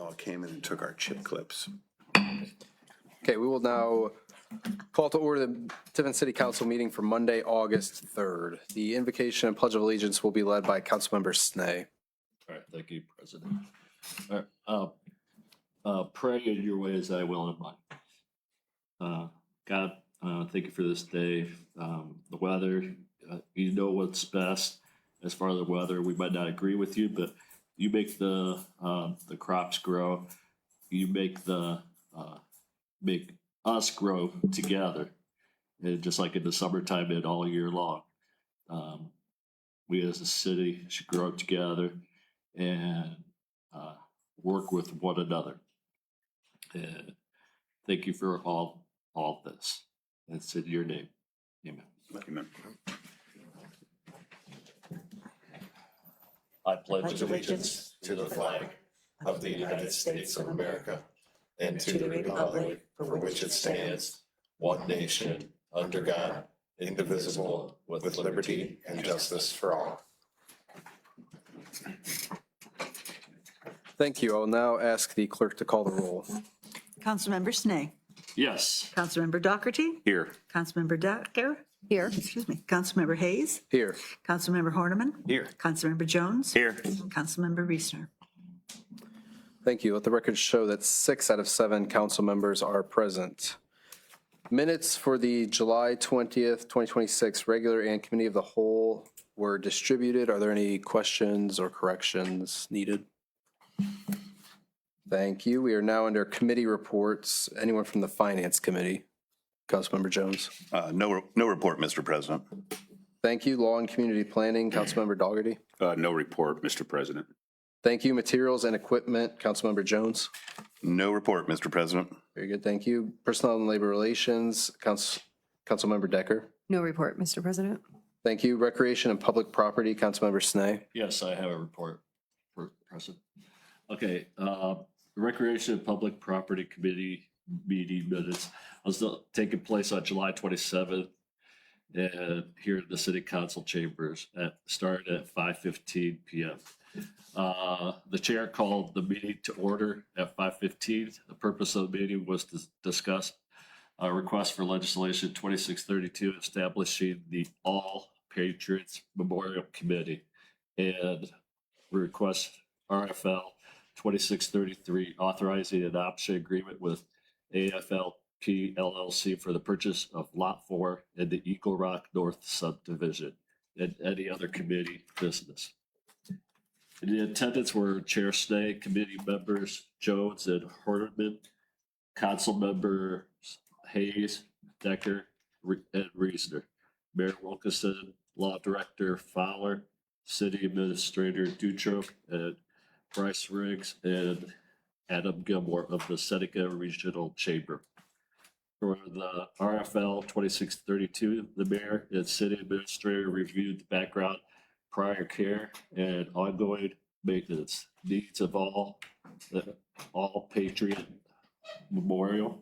all came in and took our chip clips. Okay, we will now call to order the Tiffin City Council meeting for Monday, August 3rd. The invocation and Pledge of Allegiance will be led by Councilmember Snee. All right, thank you, President. All right, pray in your way as I will in mine. God, thank you for this day. The weather, you know what's best as far as the weather. We might not agree with you, but you make the crops grow. You make make us grow together, and just like in the summertime and all year long. We as a city should grow together and work with one another. And thank you for all of this. It's in your name. Amen. Amen. I pledge allegiance to the flag of the United States of America and to the republic for which it stands, one nation, under God, indivisible, with liberty and justice for all. Thank you. I'll now ask the clerk to call the roll. Councilmember Snee. Yes. Councilmember Doherty. Here. Councilmember Decker. Here. Excuse me. Councilmember Hayes. Here. Councilmember Horniman. Here. Councilmember Jones. Here. And Councilmember Reesner. Thank you. Let the record show that 6 out of 7 council members are present. Minutes for the July 20th, 2026 regular and committee of the whole were distributed. Are there any questions or corrections needed? Thank you. We are now under committee reports. Anyone from the Finance Committee? Councilmember Jones. No report, Mr. President. Thank you. Law and Community Planning, Councilmember Dougherty. No report, Mr. President. Thank you. Materials and Equipment, Councilmember Jones. No report, Mr. President. Very good. Thank you. Personnel and Labor Relations, Councilmember Decker. No report, Mr. President. Thank you. Recreation and Public Property, Councilmember Snee. Yes, I have a report for President. Okay, Recreation and Public Property Committee meeting minutes was taking place on July 27th and here in the City Council chambers started at 5:15 p.m. The chair called the meeting to order at 5:15. The purpose of the meeting was to discuss a request for legislation 2632 establishing the All Patriots Memorial Committee and request RFL 2633 authorizing an option agreement with AFLP LLC for the purchase of Lot 4 in the Eagle Rock North subdivision and any other committee business. In the attendance were Chair Snee, committee members Jones and Horniman, council members Hayes, Decker, and Reesner, Mayor Wilkinson, Law Director Fowler, City Administrator Dutrow, and Bryce Riggs, and Adam Gilmore of the Seneca Regional Chamber. For the RFL 2632, the mayor and city administrator reviewed the background, prior care, and ongoing maintenance needs of all Patriot Memorial.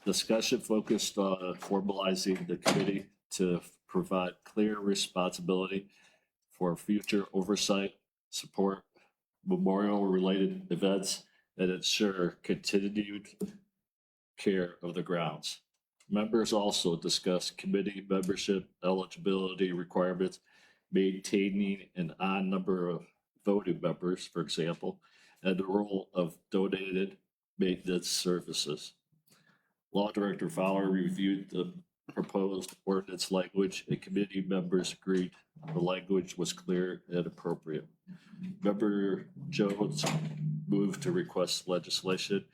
Discussion focused on formalizing the committee to provide clear responsibility for future oversight, support memorial-related events, and ensure continued care of the grounds. Members also discussed committee membership eligibility requirements, maintaining an odd number of voting members, for example, and the role of donated maintenance services. Law Director Fowler reviewed the proposed ordinance language, and committee members agreed the language was clear and appropriate. Member Jones moved to request legislation,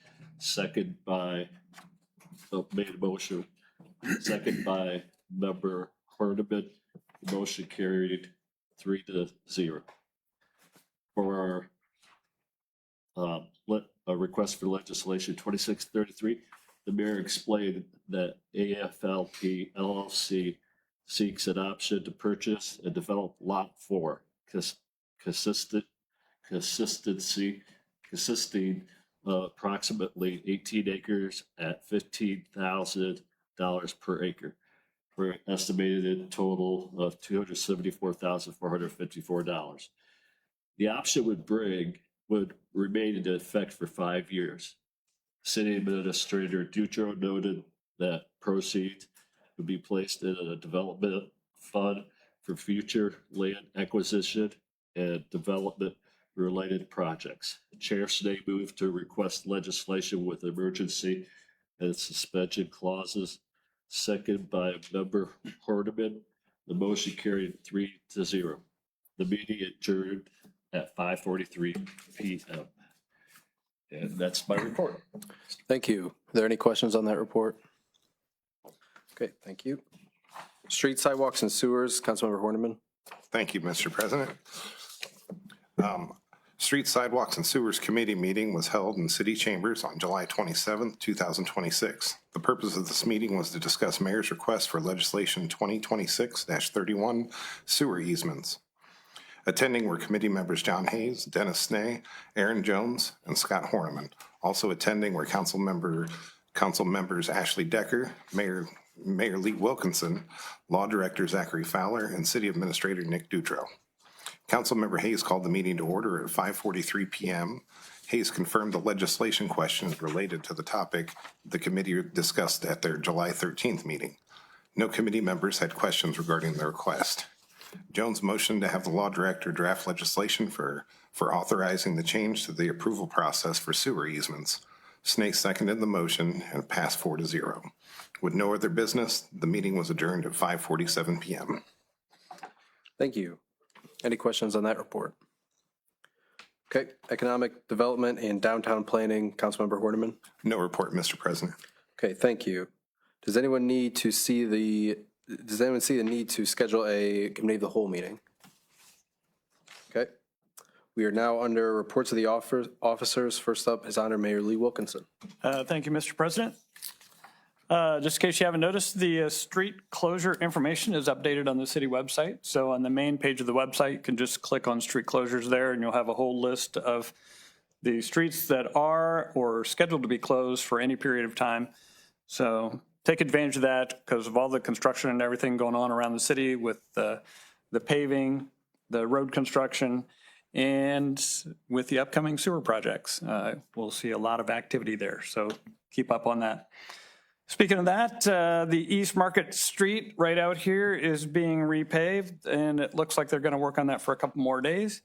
made a motion, second by Member Horniman. Motion carried 3-0. For a request for legislation 2633, the mayor explained that AFLP LLC seeks an option to purchase and develop Lot 4, consisting approximately 18 acres at $15,000 per acre for an estimated total of $274,454. The option would bring would remain in effect for 5 years. City Administrator Dutro noted that proceeds would be placed in a development fund for future land acquisition and development related projects. Chair Snee moved to request legislation with emergency and suspension clauses, second by Member Hardeman. The motion carried 3-0. The meeting adjourned at 5:43 p.m. And that's my report. Thank you. Are there any questions on that report? Okay, thank you. Street, sidewalks, and sewers, Councilmember Horniman. Thank you, Mr. President. Street, Sidewalks, and Sewers Committee meeting was held in City Chambers on July 27, 2026. The purpose of this meeting was to discuss Mayor's request for legislation 2026-31 sewer easements. Attending were committee members John Hayes, Dennis Snee, Aaron Jones, and Scott Horniman. Also attending were council members Ashley Decker, Mayor Lee Wilkinson, Law Director Zachary Fowler, and City Administrator Nick Dutro. Councilmember Hayes called the meeting to order at 5:43 p.m. Hayes confirmed the legislation questions related to the topic the committee discussed at their July 13th meeting. No committee members had questions regarding the request. Jones motioned to have the law director draft legislation for authorizing the change to the approval process for sewer easements. Snee seconded the motion and passed 4-0. With no other business, the meeting was adjourned at 5:47 p.m. Thank you. Any questions on that report? Okay, Economic Development and Downtown Planning, Councilmember Horniman. No report, Mr. President. Okay, thank you. Does anyone see the need to schedule a committee of the whole meeting? Okay. We are now under reports of the officers. First up, His Honor Mayor Lee Wilkinson. Thank you, Mr. President. Just in case you haven't noticed, the street closure information is updated on the city website. So on the main page of the website, you can just click on street closures there and you'll have a whole list of the streets that are or scheduled to be closed for any period of time. So take advantage of that because of all the construction and everything going on around the city with the paving, the road construction, and with the upcoming sewer projects. We'll see a lot of activity there. So keep up on that. Speaking of that, the East Market Street right out here is being repaved, and it looks like they're going to work on that for a couple more days.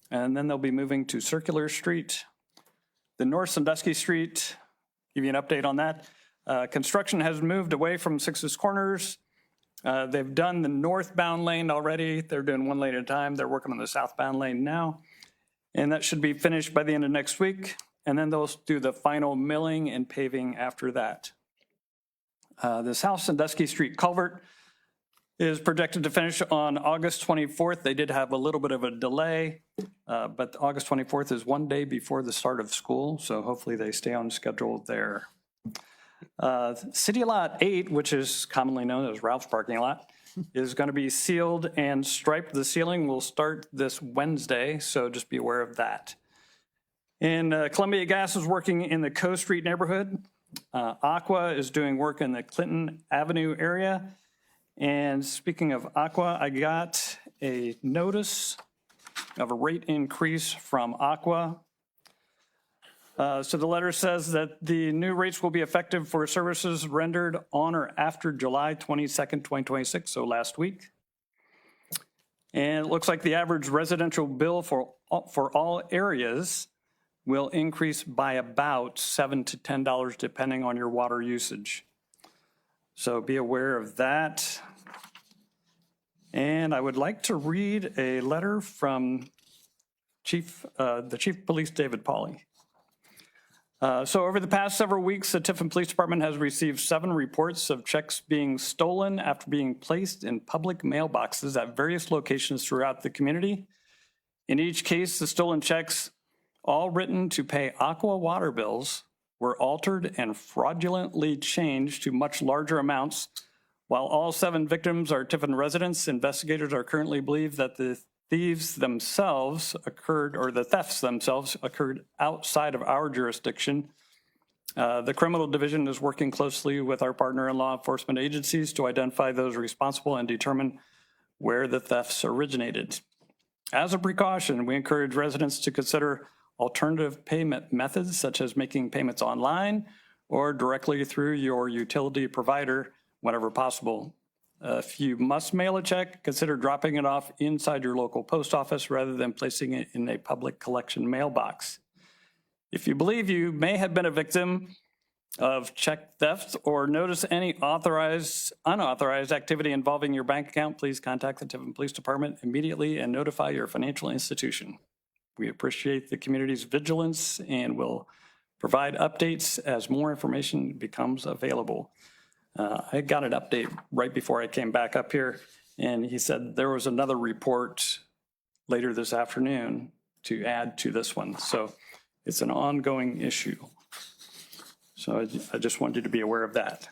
And then they'll be moving to Circular Street. The North Sandusky Street, give you an update on that. Construction has moved away from Six's Corners. They've done the northbound lane already. They're doing one lane at a time. They're working on the southbound lane now. And that should be finished by the end of next week. And then they'll do the final milling and paving after that. The South Sandusky Street culvert is projected to finish on August 24th. They did have a little bit of a delay, but August 24th is one day before the start of school, so hopefully they stay on schedule there. City Lot 8, which is commonly known as Ralph's parking lot, is going to be sealed and striped. The sealing will start this Wednesday, so just be aware of that. And Columbia Gas is working in the Coe Street neighborhood. Aqua is doing work in the Clinton Avenue area. And speaking of Aqua, I got a notice of a rate increase from Aqua. So the letter says that the new rates will be effective for services rendered on or after July 22nd, 2026, so last week. And it looks like the average residential bill for all areas will increase by about $7 to $10 depending on your water usage. So be aware of that. And I would like to read a letter from the Chief of Police, David Pauly. So over the past several weeks, the Tiffin Police Department has received 7 reports of checks being stolen after being placed in public mailboxes at various locations throughout the community. In each case, the stolen checks, all written to pay Aqua water bills, were altered and fraudulently changed to much larger amounts. While all 7 victims are Tiffin residents, investigators are currently believe that the thefts themselves occurred outside of our jurisdiction. The criminal division is working closely with our partner and law enforcement agencies to identify those responsible and determine where the thefts originated. As a precaution, we encourage residents to consider alternative payment methods such as making payments online or directly through your utility provider whenever possible. If you must mail a check, consider dropping it off inside your local post office rather than placing it in a public collection mailbox. If you believe you may have been a victim of check theft or notice any unauthorized activity involving your bank account, please contact the Tiffin Police Department immediately and notify your financial institution. We appreciate the community's vigilance and will provide updates as more information becomes available. I got an update right before I came back up here, and he said there was another report later this afternoon to add to this one. So it's an ongoing issue. So I just wanted you to be aware of that.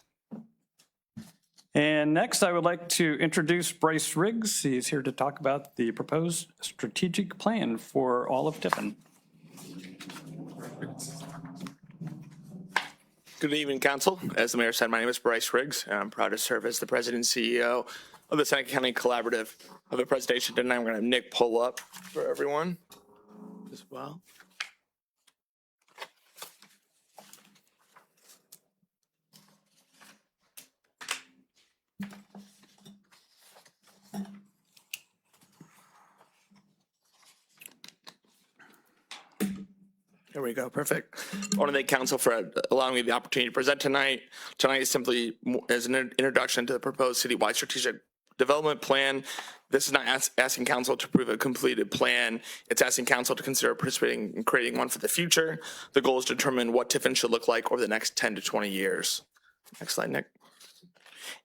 And next, I would like to introduce Bryce Riggs. He's here to talk about the proposed strategic plan for all of Tiffin. Good evening, Council. As the Mayor said, my name is Bryce Riggs, and I'm proud to serve as the President and CEO of the Seneca County Collaborative. I have a presentation tonight. I'm going to have Nick pull up for everyone as well. There we go. Perfect. I want to thank Council for allowing me the opportunity to present tonight. Tonight is simply as an introduction to the proposed citywide strategic development plan. This is not asking Council to approve a completed plan. It's asking Council to consider participating in creating one for the future. The goal is to determine what Tiffin should look like over the next 10 to 20 years. Next slide, Nick.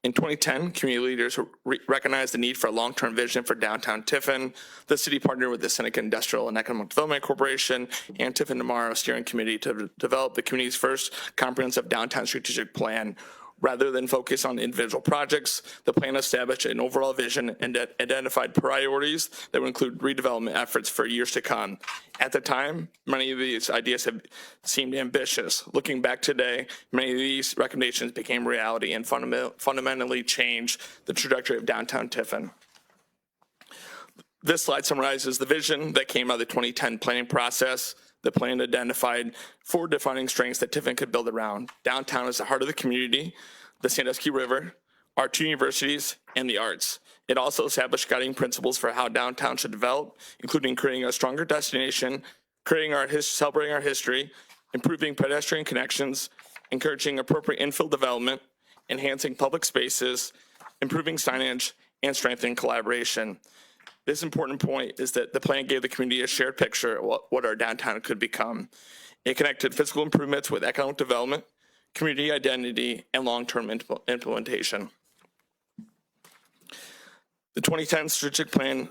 In 2010, community leaders recognized the need for a long-term vision for downtown Tiffin. The city partnered with the Seneca Industrial and Economic Development Corporation and Tiffin Tomorrow Steering Committee to develop the community's first comprehensive downtown strategic plan. Rather than focus on individual projects, the plan established an overall vision and identified priorities that would include redevelopment efforts for years to come. At the time, many of these ideas have seemed ambitious. Looking back today, many of these recommendations became reality and fundamentally changed the trajectory of downtown Tiffin. This slide summarizes the vision that came out of the 2010 planning process. The plan identified 4 defining strengths that Tiffin could build around. Downtown is the heart of the community, the Sandusky River, our 2 universities, and the arts. It also established guiding principles for how downtown should develop, including creating a stronger destination, celebrating our history, improving pedestrian connections, encouraging appropriate infill development, enhancing public spaces, improving signage, and strengthening collaboration. This important point is that the plan gave the community a shared picture of what our downtown could become. It connected physical improvements with economic development, community identity, and long-term implementation. The 2010 strategic plan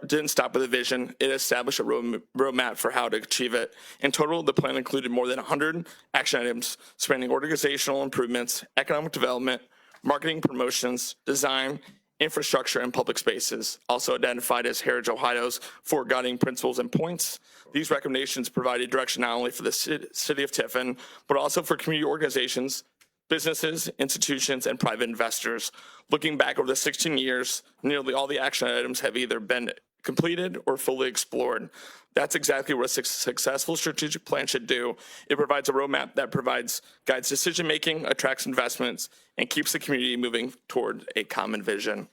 didn't stop with a vision. It established a roadmap for how to achieve it. In total, the plan included more than 100 action items spanning organizational improvements, economic development, marketing promotions, design, infrastructure, and public spaces, also identified as Heritage Ohio's 4 guiding principles and points. These recommendations provided direction not only for the city of Tiffin, but also for community organizations, businesses, institutions, and private investors. Looking back over the 16 years, nearly all the action items have either been completed or fully explored. That's exactly what a successful strategic plan should do. It provides a roadmap that guides decision-making, attracts investments, and keeps the community moving toward a common vision.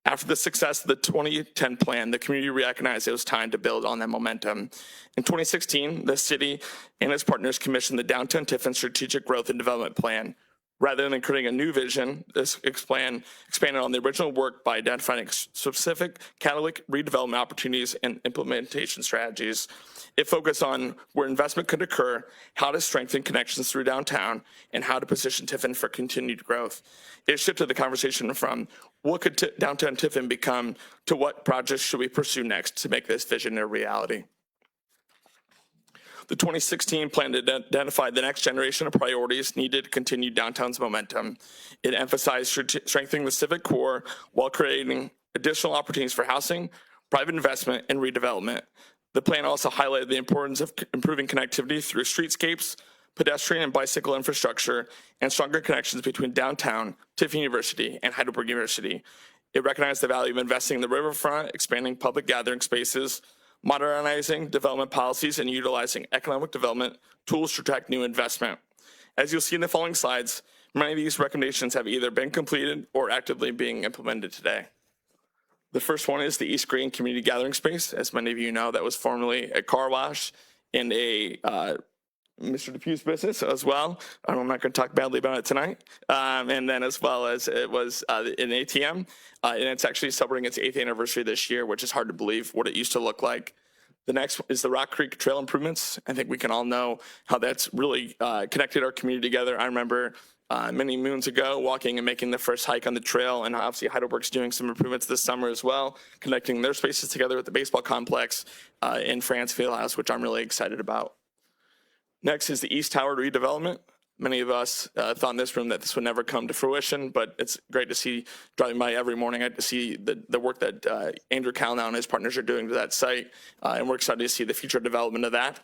After the success of the 2010 plan, the community recognized it was time to build on that momentum. In 2016, the city and its partners commissioned the Downtown Tiffin Strategic Growth and Development Plan. Rather than creating a new vision, this plan expanded on the original work by identifying specific catalytic redevelopment opportunities and implementation strategies. It focused on where investment could occur, how to strengthen connections through downtown, and how to position Tiffin for continued growth. It shifted the conversation from what could downtown Tiffin become to what projects should we pursue next to make this vision a reality. The 2016 plan identified the next generation of priorities needed to continue downtown's momentum. It emphasized strengthening the civic core while creating additional opportunities for housing, private investment, and redevelopment. The plan also highlighted the importance of improving connectivity through streetscapes, pedestrian and bicycle infrastructure, and stronger connections between downtown, Tiffin University, and Heidelberg University. It recognized the value of investing in the riverfront, expanding public gathering spaces, modernizing development policies and utilizing economic development tools to attract new investment. As you'll see in the following slides, many of these recommendations have either been completed or actively being implemented today. The first one is the East Green Community Gathering Space. As many of you know, that was formerly a car wash and a Mr. Depew's business as well. I'm not going to talk badly about it tonight. And then as well as it was an ATM. And it's actually celebrating its 8th anniversary this year, which is hard to believe what it used to look like. The next is the Rock Creek Trail improvements. I think we can all know how that's really connected our community together. I remember many moons ago walking and making the first hike on the trail, and obviously Heidelberg's doing some improvements this summer as well, connecting their spaces together with the baseball complex in France Fieldhouse, which I'm really excited about. Next is the East Tower redevelopment. Many of us thought in this room that this would never come to fruition, but it's great to see, driving by every morning, I get to see the work that Andrew Calnow and his partners are doing to that site, and we're excited to see the future development of that.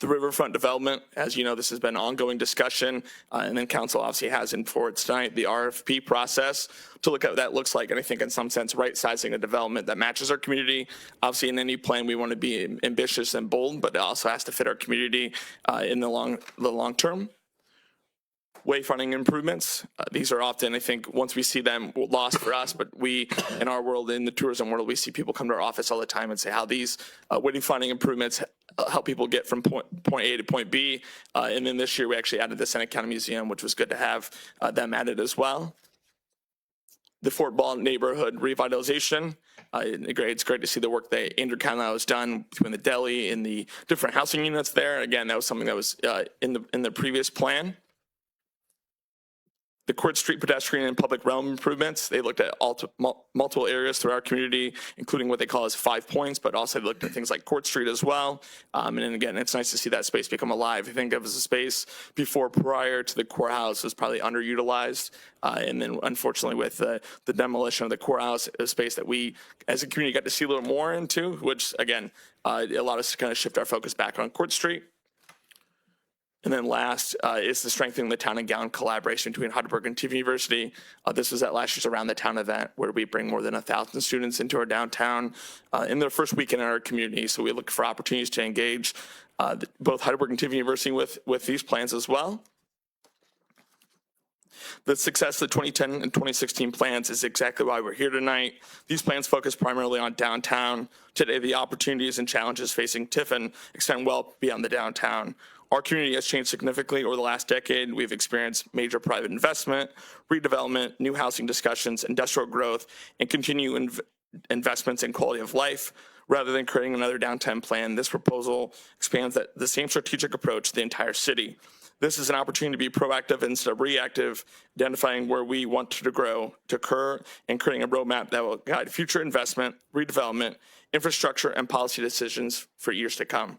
The riverfront development, as you know, this has been an ongoing discussion, and then council obviously has in for it tonight the RFP process to look at what that looks like, and I think in some sense right-sizing a development that matches our community. Obviously, in any plan, we want to be ambitious and bold, but it also has to fit our community in the long term. Wayfinding improvements. These are often, I think, once we see them, lost for us, but we, in our world, in the tourism world, we see people come to our office all the time and say how these wayfinding improvements help people get from point A to point B. And then this year, we actually added the Senate County Museum, which was good to have them added as well. The Fort Ball neighborhood revitalization. It's great to see the work that Andrew Calnow has done between the deli and the different housing units there. Again, that was something that was in the previous plan. The Court Street pedestrian and public realm improvements. They looked at multiple areas through our community, including what they call as 5 points, but also they looked at things like Court Street as well. And then again, it's nice to see that space become alive. I think of as a space prior to the courthouse was probably underutilized. And then unfortunately with the demolition of the courthouse, a space that we as a community got to see a little more into, which again, allowed us to kind of shift our focus back on Court Street. And then last is the strengthening the town and gown collaboration between Heidelberg and Tiffin University. This was at last year's Around the Town event where we bring more than 1,000 students into our downtown in their first weekend in our community. So we look for opportunities to engage both Heidelberg and Tiffin University with these plans as well. The success of the 2010 and 2016 plans is exactly why we're here tonight. These plans focus primarily on downtown. Today, the opportunities and challenges facing Tiffin extend well beyond the downtown. Our community has changed significantly over the last decade. We've experienced major private investment, redevelopment, new housing discussions, industrial growth, and continued investments in quality of life. Rather than creating another downtown plan, this proposal expands the same strategic approach to the entire city. This is an opportunity to be proactive instead of reactive, identifying where we want to grow, to occur, and creating a roadmap that will guide future investment, redevelopment, infrastructure, and policy decisions for years to come.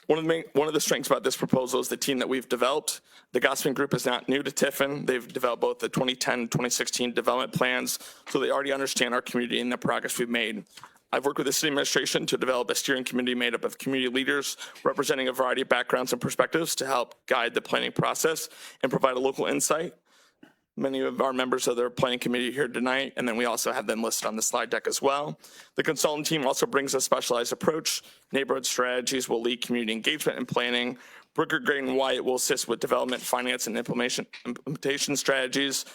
One of the strengths about this proposal is the team that we've developed. The Gossman Group is not new to Tiffin. They've developed both the 2010 and 2016 development plans, so they already understand our community and the progress we've made. I've worked with the city administration to develop a steering committee made up of community leaders representing a variety of backgrounds and perspectives to help guide the planning process and provide a local insight. Many of our members of their planning committee here tonight, and then we also have them listed on the slide deck as well. The consultant team also brings a specialized approach. Neighborhood strategies will lead community engagement and planning. Brooker, Gray, and Wyatt will assist with development, finance, and implementation strategies.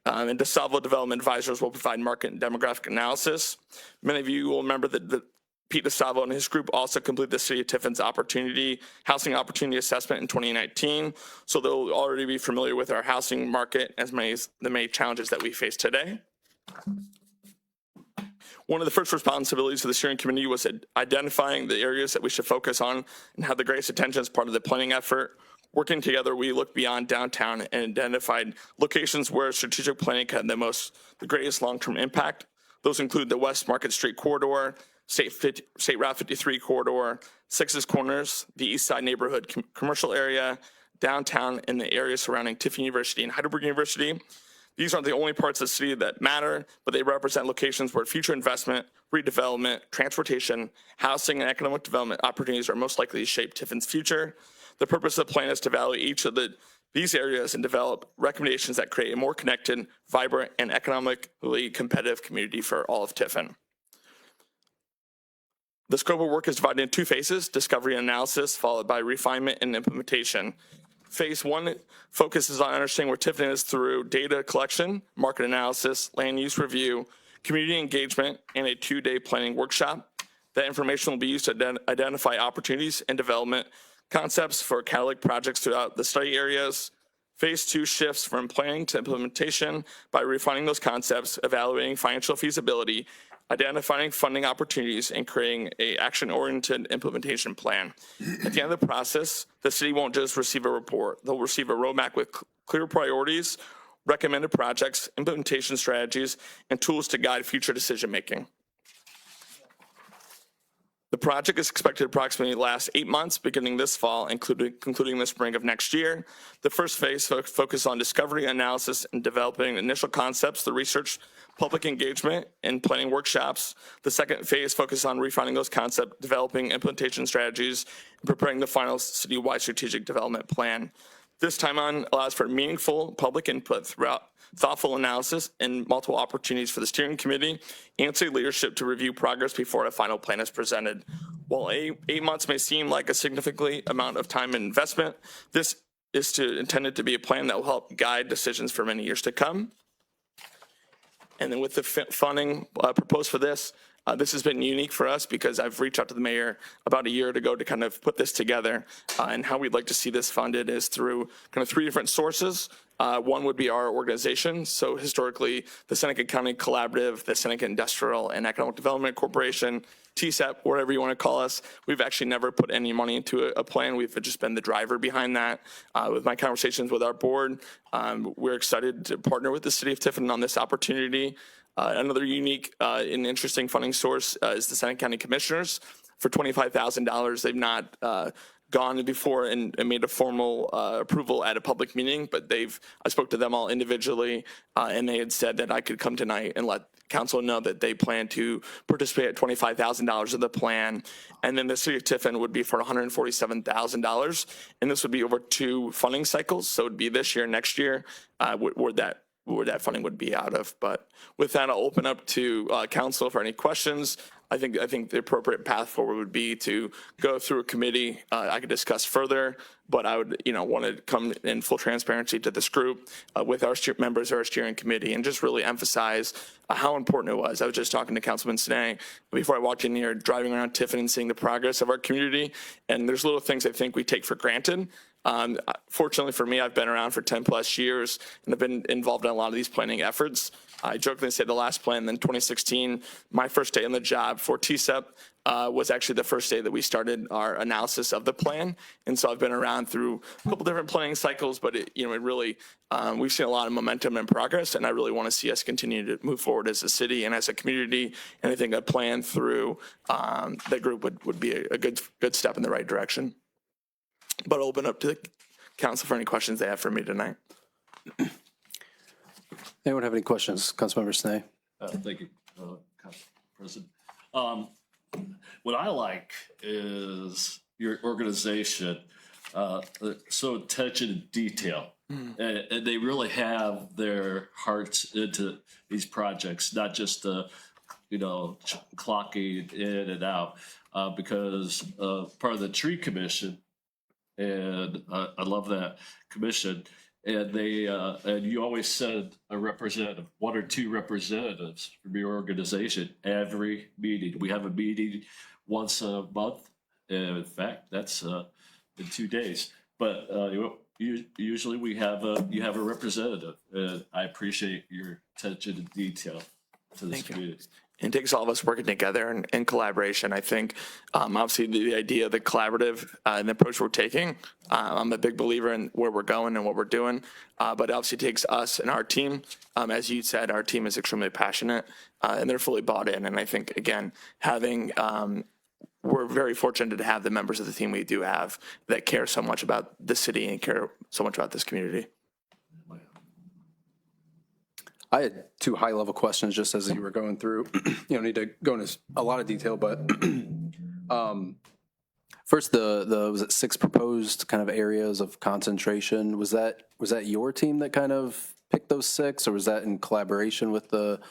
And DeSalvo Development Advisors will provide market and demographic analysis. Many of you will remember that Pete DeSalvo and his group also completed the City of Tiffin's housing opportunity assessment in 2019. So they'll already be familiar with our housing market as the many challenges that we face today. One of the first responsibilities of the steering committee was identifying the areas that we should focus on and have the greatest attention as part of the planning effort. Working together, we looked beyond downtown and identified locations where strategic planning had the greatest long-term impact. Those include the West Market Street corridor, State Route 53 corridor, Sixes Corners, the East Side neighborhood commercial area, downtown, and the area surrounding Tiffin University and Heidelberg University. These aren't the only parts of the city that matter, but they represent locations where future investment, redevelopment, transportation, housing, and economic development opportunities are most likely to shape Tiffin's future. The purpose of the plan is to value each of these areas and develop recommendations that create a more connected, vibrant, and economically competitive community for all of Tiffin. The scope of work is divided into 2 phases, discovery and analysis, followed by refinement and implementation. Phase 1 focuses on understanding where Tiffin is through data collection, market analysis, land use review, community engagement, and a 2-day planning workshop. That information will be used to identify opportunities and development concepts for catalytic projects throughout the study areas. Phase 2 shifts from planning to implementation by refining those concepts, evaluating financial feasibility, identifying funding opportunities, and creating an action-oriented implementation plan. At the end of the process, the city won't just receive a report. They'll receive a roadmap with clear priorities, recommended projects, implementation strategies, and tools to guide future decision-making. The project is expected to approximately last 8 months, beginning this fall, concluding the spring of next year. The first phase focuses on discovery, analysis, and developing initial concepts through research, public engagement, and planning workshops. The second phase focuses on refining those concepts, developing implementation strategies, and preparing the final citywide strategic development plan. This timeline allows for meaningful public input throughout thoughtful analysis and multiple opportunities for the steering committee and city leadership to review progress before a final plan is presented. While 8 months may seem like a significant amount of time and investment, this is intended to be a plan that will help guide decisions for many years to come. And then with the funding proposed for this has been unique for us because I've reached out to the mayor about a year ago to kind of put this together. And how we'd like to see this funded is through kind of 3 different sources. One would be our organization. So historically, the Seneca County Collaborative, the Seneca Industrial and Economic Development Corporation, TSEP, whatever you want to call us. We've actually never put any money into a plan. We've just been the driver behind that. With my conversations with our board, we're excited to partner with the city of Tiffin on this opportunity. Another unique and interesting funding source is the Seneca County Commissioners. For $25,000, they've not gone before and made a formal approval at a public meeting, but I spoke to them all individually, and they had said that I could come tonight and let council know that they plan to participate at $25,000 of the plan. And then the city of Tiffin would be for $147,000. And this would be over 2 funding cycles. So it would be this year, next year, where that funding would be out of. But with that, I'll open up to council for any questions. I think the appropriate path forward would be to go through a committee. I could discuss further, but I would, want to come in full transparency to this group with our members of our steering committee and just really emphasize how important it was. I was just talking to Councilman Snee before I walked in here, driving around Tiffin and seeing the progress of our community. And there's little things I think we take for granted. Fortunately for me, I've been around for 10 plus years and have been involved in a lot of these planning efforts. I jokingly say the last plan in 2016, my first day on the job for TSEP was actually the first day that we started our analysis of the plan. And so I've been around through a couple different planning cycles, but it really, we've seen a lot of momentum and progress, and I really want to see us continue to move forward as a city and as a community. And I think a plan through the group would be a good step in the right direction. But I'll open up to the council for any questions they have for me tonight. Anyone have any questions? Councilmember Snee? Thank you, Council President. What I like is your organization, so attention to detail. And they really have their hearts into these projects, not just clocking in and out, because part of the tree commission, and I love that commission. And they and you always send a representative, 1 or 2 representatives from your organization every meeting. We have a meeting once a month. In fact, that's in 2 days. But usually you have a representative. And I appreciate your attention to detail to this community. It takes all of us working together and collaboration. I think, obviously, the idea of the collaborative and the approach we're taking, I'm a big believer in where we're going and what we're doing. But it obviously takes us and our team. As you said, our team is extremely passionate and they're fully bought in. And I think, again, we're very fortunate to have the members of the team we do have that care so much about the city and care so much about this community. I had 2 high-level questions just as you were going through. You don't need to go into a lot of detail, but first, was it 6 proposed kind of areas of concentration? Was that your team that kind of picked those 6, or was that in collaboration with the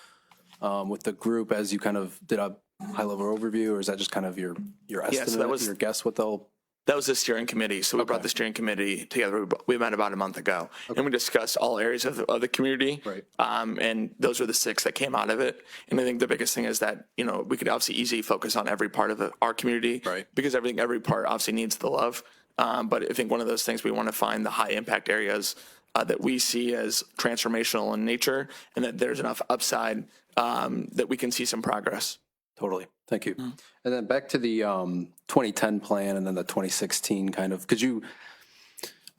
group as you kind of did a high-level overview, or is that just kind of your estimate, your guess what they'll? That was the steering committee. So we brought the steering committee together. We met about a month ago, and we discussed all areas of the community. Right. And those were the 6 that came out of it. And I think the biggest thing is that, we could obviously easily focus on every part of our community. Right. Because every part obviously needs the love. But I think one of those things we want to find the high impact areas that we see as transformational in nature, and that there's enough upside that we can see some progress. Totally. Thank you. And then back to the 2010 plan and then the 2016 kind of,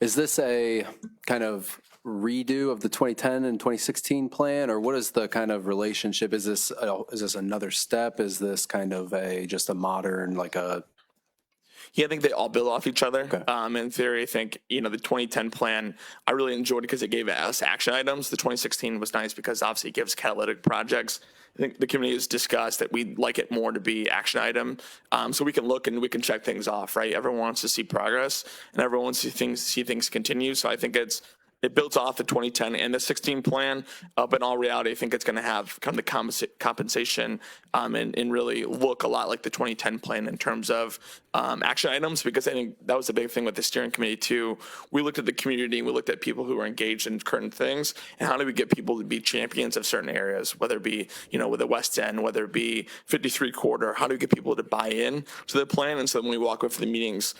is this a kind of redo of the 2010 and 2016 plan, or what is the kind of relationship? Is this another step? Is this kind of just a modern, like a? Yeah, I think they all build off each other. Okay. In theory, I think, the 2010 plan, I really enjoyed it because it gave us action items. The 2016 was nice because obviously it gives catalytic projects. I think the community has discussed that we'd like it more to be action item. So we can look and we can check things off, right? Everyone wants to see progress and everyone wants to see things continue. So I think it builds off the 2010 and the 16 plan, but in all reality, I think it's going to have kind of the compensation and really look a lot like the 2010 plan in terms of action items, because I think that was the big thing with the steering committee too. We looked at the community, we looked at people who are engaged in current things, and how do we get people to be champions of certain areas, whether it be, with the West End, whether it be 53 Corridor, how do we get people to buy in to the plan? And so when we walk away from the meetings,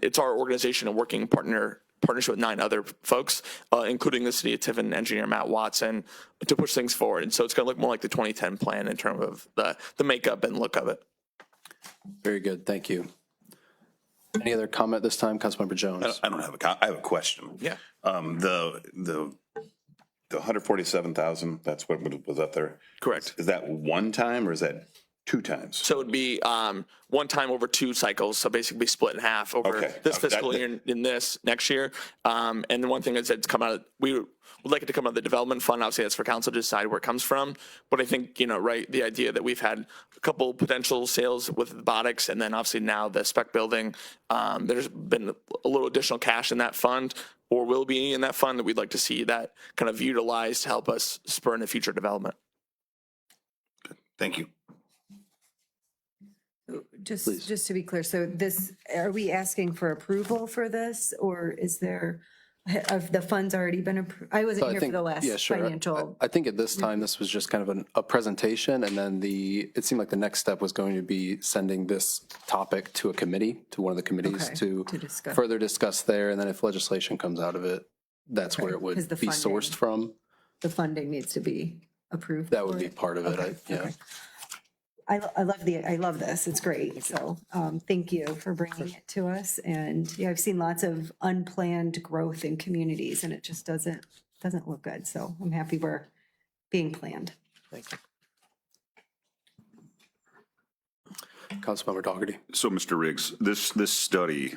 it's our organization and working partnership with 9 other folks, including the city of Tiffin engineer Matt Watson, to push things forward. And so it's going to look more like the 2010 plan in terms of the makeup and look of it. Very good. Thank you. Any other comment this time, Councilmember Jones? I don't have I have a question. Yeah. The 147,000, that's what was up there. Correct. Is that one time or is that 2 times? So it would be one time over 2 cycles, so basically split in half over Okay. this fiscal year and this next year. And the one thing is that it's come out, we would like it to come out of the development fund. Obviously, that's for council to decide where it comes from. But I think, right, the idea that we've had a couple potential sales with robotics, and then obviously now the spec building, there's been a little additional cash in that fund, or will be in that fund, that we'd like to see that kind of utilized to help us spur into future development. Thank you. Just to be clear, so are we asking for approval for this, or is have the funds already been approved? I wasn't here for the last financial. I think at this time, this was just kind of a presentation, and then it seemed like the next step was going to be sending this topic to a committee, to one of the committees to discuss. further discuss there, and then if legislation comes out of it, that's where it would be sourced from. The funding needs to be approved. That would be part of it, Okay, yeah. okay. I love this. It's great. So thank you for bringing it to us. And yeah, I've seen lots of unplanned growth in communities, and it just doesn't look good. So I'm happy we're being planned. Thank you. Councilmember Dougherty. So, Mr. Riggs, this study,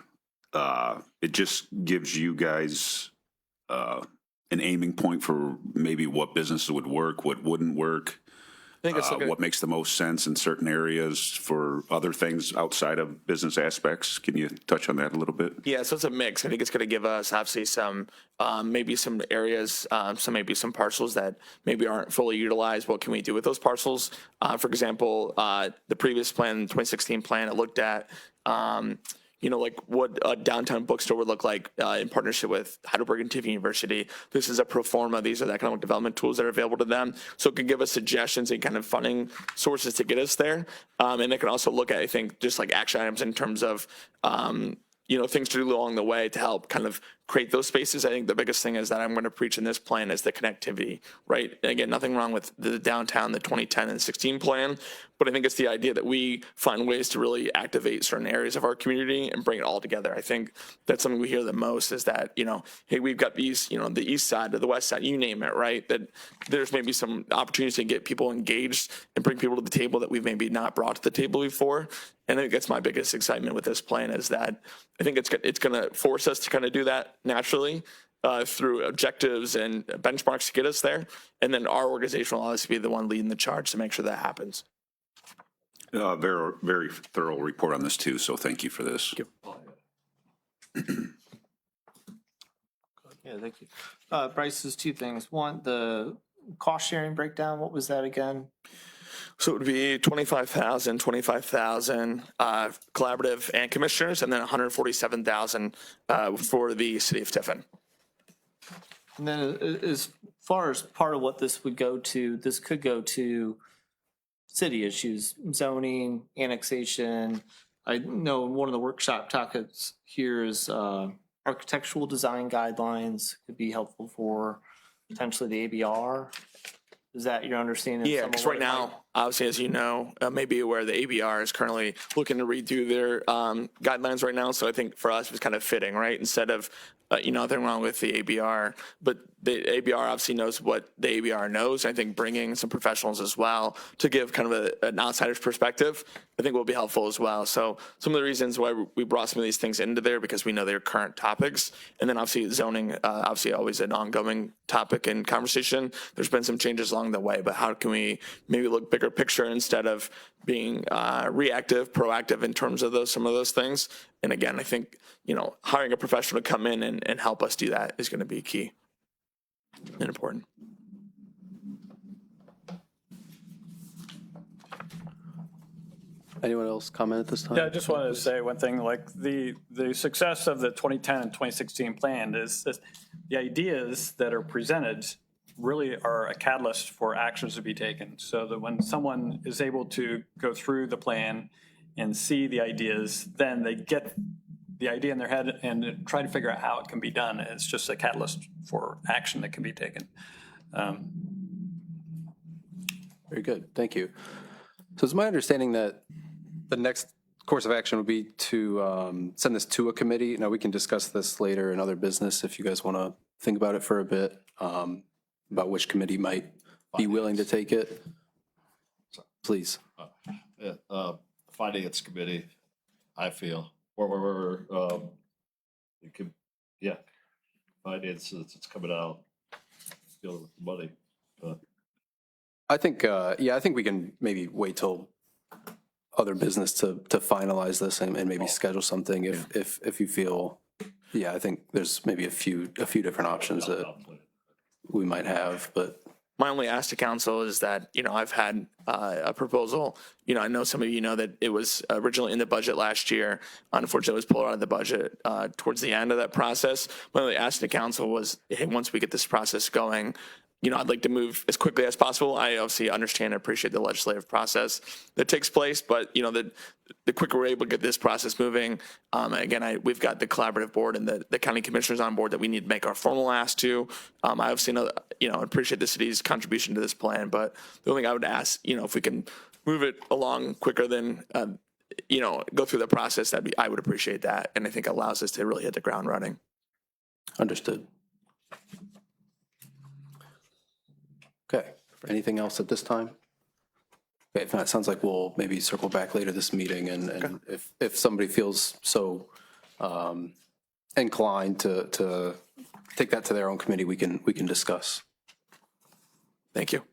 it just gives you guys an aiming point for maybe what businesses would work, what wouldn't work, I think it's what makes the most sense in certain areas for other things outside of business aspects. Can you touch on that a little bit? Yeah, so it's a mix. I think it's going to give us obviously some, maybe some areas, maybe some parcels that maybe aren't fully utilized. What can we do with those parcels? For example, the previous plan, 2016 plan, it looked at, like what a downtown bookstore would look like in partnership with Heidelberg and Tiffin University. This is a pro forma. These are the economic development tools that are available to them. So it can give us suggestions and kind of funding sources to get us there. And it can also look at, I think, just like action items in terms of, things to do along the way to help kind of create those spaces. I think the biggest thing is that I'm going to preach in this plan is the connectivity, right? And again, nothing wrong with the downtown, the 2010 and 16 plan, but I think it's the idea that we find ways to really activate certain areas of our community and bring it all together. I think that's something we hear the most is that, hey, we've got these, the east side or the west side, you name it, right? That there's maybe some opportunities to get people engaged and bring people to the table that we've maybe not brought to the table before. And I think that's my biggest excitement with this plan is that I think it's going to force us to kind of do that naturally through objectives and benchmarks to get us there. And then our organization will obviously be the one leading the charge to make sure that happens. Very, very thorough report on this too, so thank you for this. Yeah, thank you. Bryce, there's 2 things. One, the cost sharing breakdown, what was that again? So it would be 25,000, 25,000 collaborative and commissioners, and then 147,000 for the city of Tiffin. And then as far as part of what this would go to, this could go to city issues, zoning, annexation. I know one of the workshop topics here is architectural design guidelines could be helpful for potentially the ABR. Is that your understanding? of Yeah, some of because what right it might- now, obviously, as you know, may be aware, the ABR is currently looking to redo their guidelines right now. So I think for us, it was kind of fitting, right? Instead of, nothing wrong with the ABR, but the ABR obviously knows what the ABR knows. I think bringing some professionals as well to give kind of an outsider's perspective, I think will be helpful as well. So some of the reasons why we brought some of these things into there, because we know they're current topics. And then obviously zoning, obviously always an ongoing topic and conversation. There's been some changes along the way, but how can we maybe look bigger picture instead of being reactive, proactive in terms of some of those things. And again, I think, hiring a professional to come in and help us do that is going to be key and important. Anyone else comment at this time? Yeah, I just wanted to say one thing, like the success of the 2010 and 2016 plan is that the ideas that are presented really are a catalyst for actions to be taken. So that when someone is able to go through the plan and see the ideas, then they get the idea in their head and try to figure out how it can be done. And it's just a catalyst for action that can be taken. Very good. Thank you. So it's my understanding that the next course of action would be to send this to a committee. Now, we can discuss this later in other business if you guys want to think about it for a bit, about which committee might be willing to take it. Please. Finance committee, I feel, or it could, finance, it's coming out, dealing with the money. I think, I think we can maybe wait till other business to finalize this and maybe schedule something if you feel, I think there's maybe a few different options that we might have, but. My only ask to council is that, I've had a proposal. I know some of you know that it was originally in the budget last year. Unfortunately, it was pulled out of the budget towards the end of that process. My only ask to council was, hey, once we get this process going, I'd like to move as quickly as possible. I obviously understand and appreciate the legislative process that takes place, but the quicker we're able to get this process moving, again, we've got the collaborative board and the county commissioners on board that we need to make our formal ask to. I obviously know, appreciate the city's contribution to this plan, but the only thing I would ask, if we can move it along quicker than, go through the process, I would appreciate that. And I think allows us to really hit the ground running. Understood. Okay, anything else at this time? Okay, if not, it sounds like we'll maybe circle back later this meeting, and if somebody feels so inclined to take that to their own committee, we can discuss. Thank you.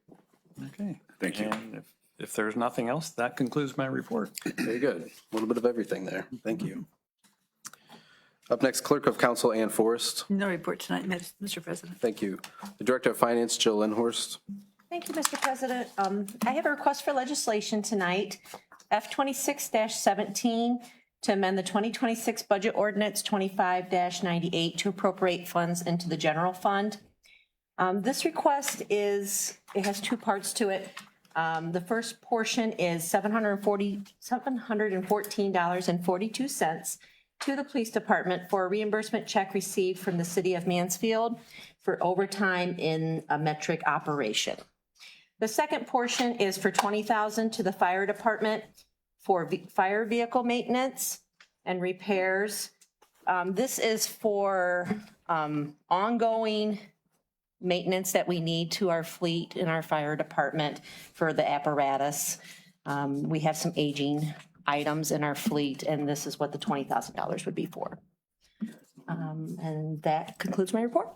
Okay. Thank you. And if there's nothing else, that concludes my report. Very good. A little bit of everything there. Thank you. Up next, Clerk of Council Ann Forrest. No report tonight, Mr. President. Thank you. The Director of Finance, Jill Lindhorst. Thank you, Mr. President. I have a request for legislation tonight, F26-17, to amend the 2026 Budget Ordinance 25-98 to appropriate funds into the general fund. This request it has two parts to it. The first portion is $714.42 to the police department for a reimbursement check received from the city of Mansfield for overtime in a metric operation. The second portion is for $20,000 to the fire department for fire vehicle maintenance and repairs. This is for ongoing maintenance that we need to our fleet in our fire department for the apparatus. We have some aging items in our fleet, and this is what the $20,000 would be for. And that concludes my report.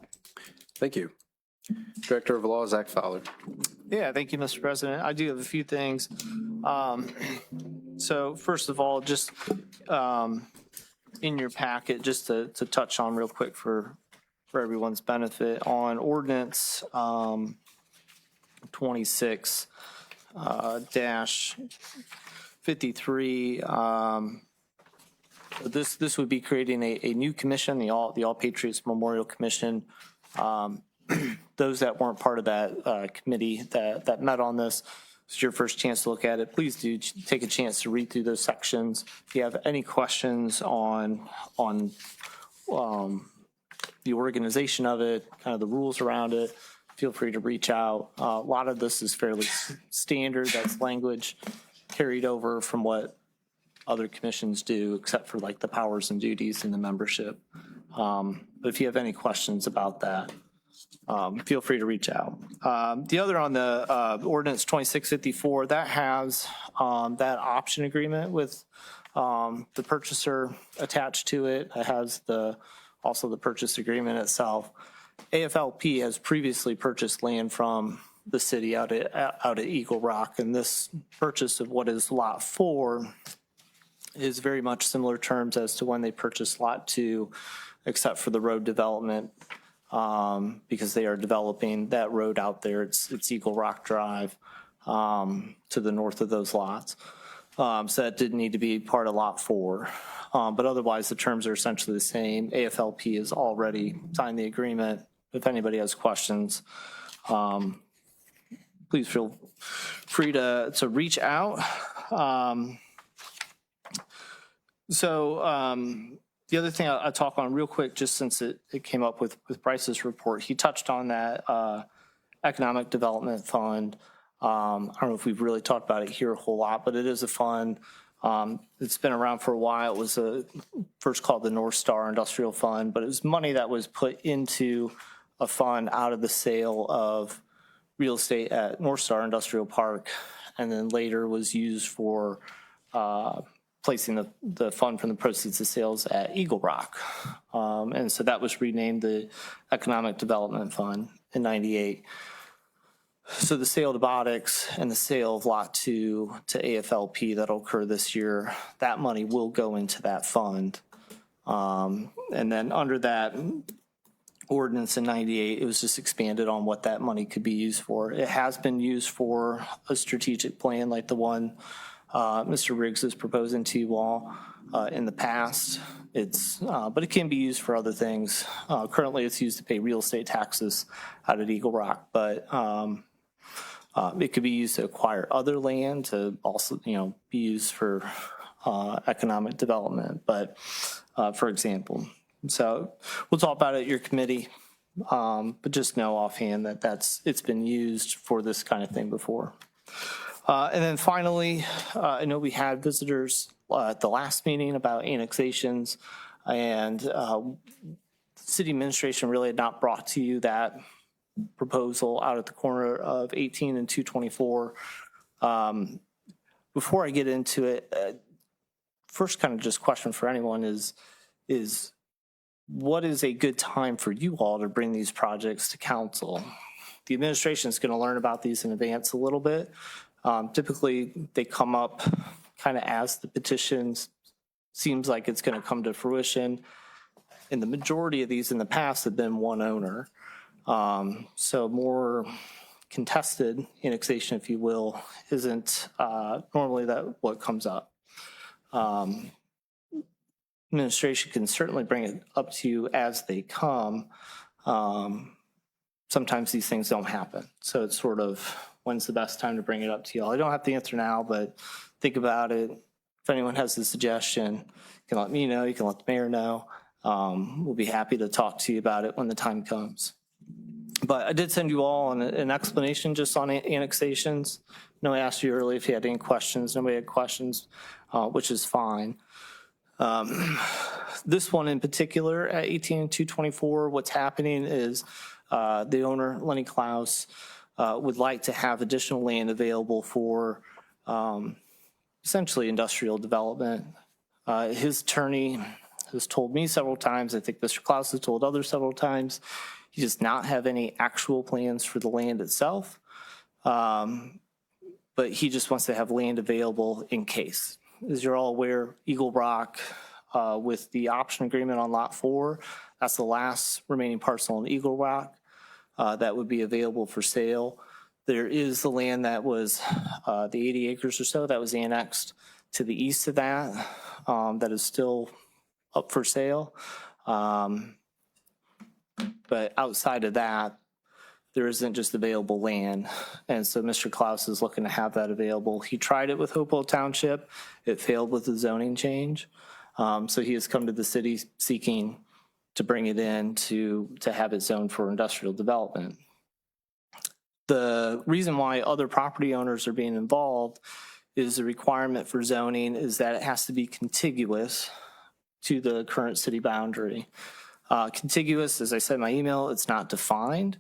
Thank you. Director of Law, Zach Fowler. Yeah, thank you, Mr. President. I do have a few things. So first of all, just in your packet, just to touch on real quick for everyone's benefit on ordinance 26. dash 53. This would be creating a new commission, the All Patriots Memorial Commission. Those that weren't part of that committee that met on this, it's your first chance to look at it. Please do take a chance to read through those sections. If you have any questions on the organization of it, kind of the rules around it, feel free to reach out. A lot of this is fairly standard. That's language carried over from what other commissions do, except for like the powers and duties and the membership. But if you have any questions about that, feel free to reach out. The other on the ordinance 2654, that has that option agreement with the purchaser attached to it. It has also the purchase agreement itself. AFLP has previously purchased land from the city out at Eagle Rock, and this purchase of what is Lot 4 is very much similar terms as to when they purchased Lot 2, except for the road development, because they are developing that road out there. It's Eagle Rock Drive to the north of those lots. So that didn't need to be part of Lot 4. But otherwise, the terms are essentially the same. AFLP has already signed the agreement. If anybody has questions, please feel free to reach out. The other thing I'll talk on real quick, just since it came up with Bryce's report, he touched on that economic development fund. I don't know if we've really talked about it here a whole lot, but it is a fund. It's been around for a while. It was first called the North Star Industrial Fund, but it was money that was put into a fund out of the sale of real estate at North Star Industrial Park, and then later was used for placing the fund from the proceeds of sales at Eagle Rock. And so that was renamed the Economic Development Fund in '98. So the sale to Bodix and the sale of Lot 2 to AFLP that'll occur this year, that money will go into that fund. And then under that ordinance in '98, it was just expanded on what that money could be used for. It has been used for a strategic plan like the one Mr. Riggs is proposing to you all in the past. But it can be used for other things. Currently, it's used to pay real estate taxes out at Eagle Rock, but it could be used to acquire other land, to also, be used for economic development. But for example, so we'll talk about it at your committee. But just know offhand that it's been used for this kind of thing before. And then finally, I know we had visitors at the last meeting about annexations, and city administration really had not brought to you that proposal out at the corner of 18 and 224. Before I get into it, first kind of just question for anyone is what is a good time for you all to bring these projects to council? The administration is going to learn about these in advance a little bit. Typically, they come up kind of as the petitions seems like it's going to come to fruition. And the majority of these in the past have been one owner. So more contested annexation, if you will, isn't normally what comes up. Administration can certainly bring it up to you as they come. Sometimes these things don't happen. So it's sort of, when's the best time to bring it up to y'all? I don't have the answer now, but think about it. If anyone has a suggestion, you can let me know, you can let the mayor know. We'll be happy to talk to you about it when the time comes. But I did send you all an explanation just on annexations. No, I asked you earlier if you had any questions. Nobody had questions, which is fine. This one in particular at 18 and 224, what's happening is the owner, Lenny Klaus, would like to have additional land available for essentially industrial development. His attorney has told me several times, I think Mr. Klaus has told others several times, he does not have any actual plans for the land itself, but he just wants to have land available in case. As you're all aware, Eagle Rock, with the option agreement on Lot 4, that's the last remaining parcel in Eagle Rock that would be available for sale. There is the land that was the 80 acres or so that was annexed to the east of that, that is still up for sale. But outside of that, there isn't just available land. And so Mr. Klaus is looking to have that available. He tried it with Hopewell Township. It failed with the zoning change. So he has come to the city seeking to bring it in to have it zoned for industrial development. The reason why other property owners are being involved is the requirement for zoning is that it has to be contiguous to the current city boundary. Contiguous, as I said in my email, it's not defined.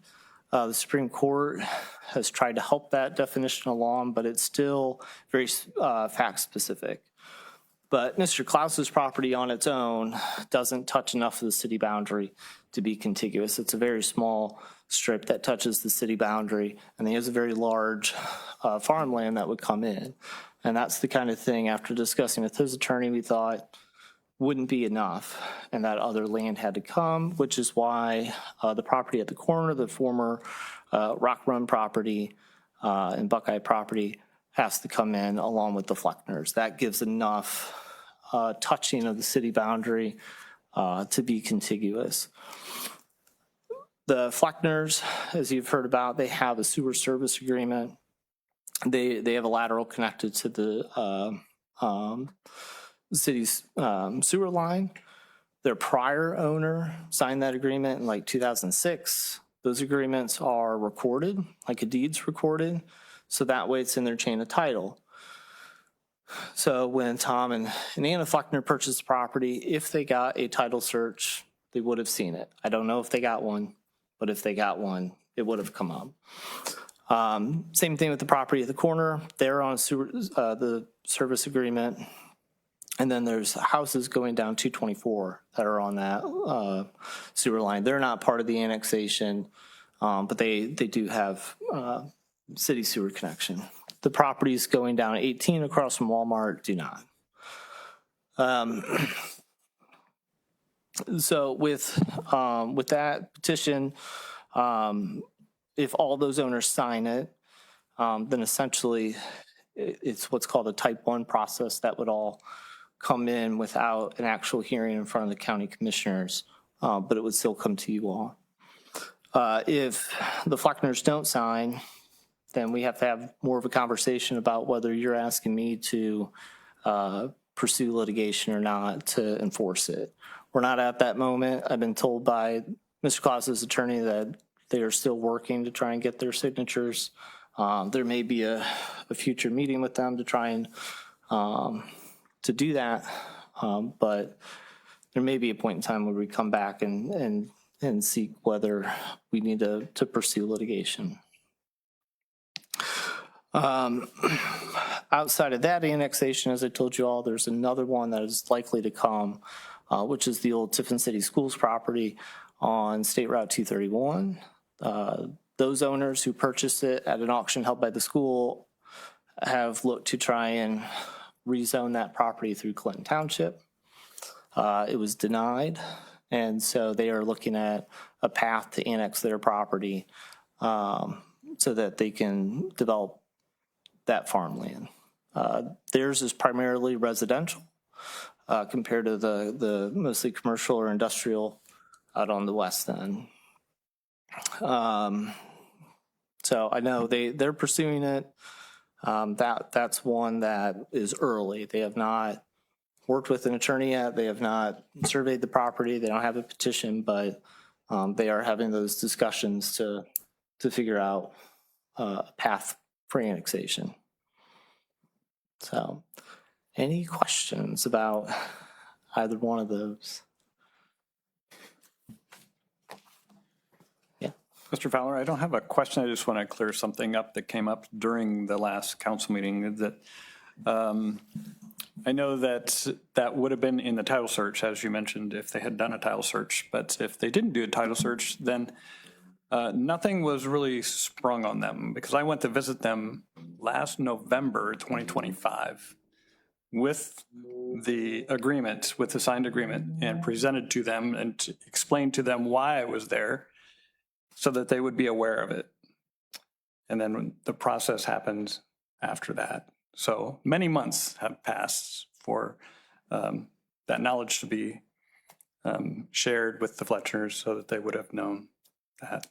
The Supreme Court has tried to help that definition along, but it's still very fact specific. But Mr. Klaus's property on its own doesn't touch enough of the city boundary to be contiguous. It's a very small strip that touches the city boundary, and he has a very large farmland that would come in. And that's the kind of thing, after discussing with his attorney, we thought wouldn't be enough, and that other land had to come, which is why the property at the corner, the former Rock Run property and Buckeye property, has to come in along with the Fleckners. That gives enough touching of the city boundary to be contiguous. The Fleckners, as you've heard about, they have a sewer service agreement. They have a lateral connected to the city's sewer line. Their prior owner signed that agreement in like 2006. Those agreements are recorded, like a deed's recorded. So that way it's in their chain of title. So when Tom and Anna Fleckner purchased the property, if they got a title search, they would have seen it. I don't know if they got one, but if they got one, it would have come up. Same thing with the property at the corner. They're on the service agreement. And then there's houses going down 224 that are on that sewer line. They're not part of the annexation, but they do have city sewer connection. The properties going down 18 across from Walmart do not. So with that petition, if all those owners sign it, then essentially it's what's called a type 1 process that would all come in without an actual hearing in front of the county commissioners, but it would still come to you all. If the Fleckners don't sign, then we have to have more of a conversation about whether you're asking me to pursue litigation or not to enforce it. We're not at that moment. I've been told by Mr. Klaus's attorney that they are still working to try and get their signatures. There may be a future meeting with them to try and to do that, but there may be a point in time where we come back and seek whether we need to pursue litigation. Outside of that annexation, as I told you all, there's another one that is likely to come, which is the old Tiffin City Schools property on State Route 231. Those owners who purchased it at an auction held by the school have looked to try and rezone that property through Clinton Township. It was denied, and so they are looking at a path to annex their property so that they can develop that farmland. Theirs is primarily residential compared to the mostly commercial or industrial out on the west end. So I know they're pursuing it. That's one that is early. They have not worked with an attorney yet. They have not surveyed the property. They don't have a petition, but they are having those discussions to figure out a path for annexation. So any questions about either one of those? Yeah. Mr. Fowler, I don't have a question. I just want to clear something up that came up during the last council meeting. That I know that would have been in the title search, as you mentioned, if they had done a title search. But if they didn't do a title search, then nothing was really sprung on them, because I went to visit them last November 2025 with the agreement, with the signed agreement, and presented to them and explained to them why I was there so that they would be aware of it. And then the process happens after that. So many months have passed for that knowledge to be shared with the Fletchers so that they would have known that.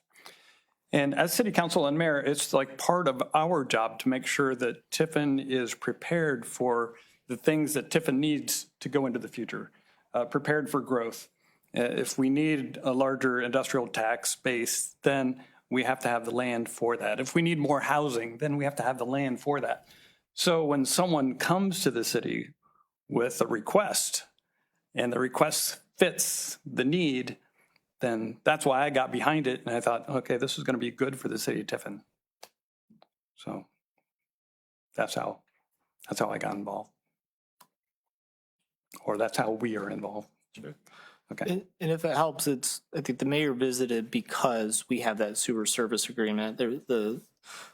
And as city council and mayor, it's like part of our job to make sure that Tiffin is prepared for the things that Tiffin needs to go into the future, prepared for growth. If we need a larger industrial tax base, then we have to have the land for that. If we need more housing, then we have to have the land for that. So when someone comes to the city with a request and the request fits the need, then that's why I got behind it. And I thought, okay, this is going to be good for the city of Tiffin. So that's how I got involved. Or that's how we are involved. Sure. Okay. And if it helps, I think the mayor visited because we have that sewer service agreement. The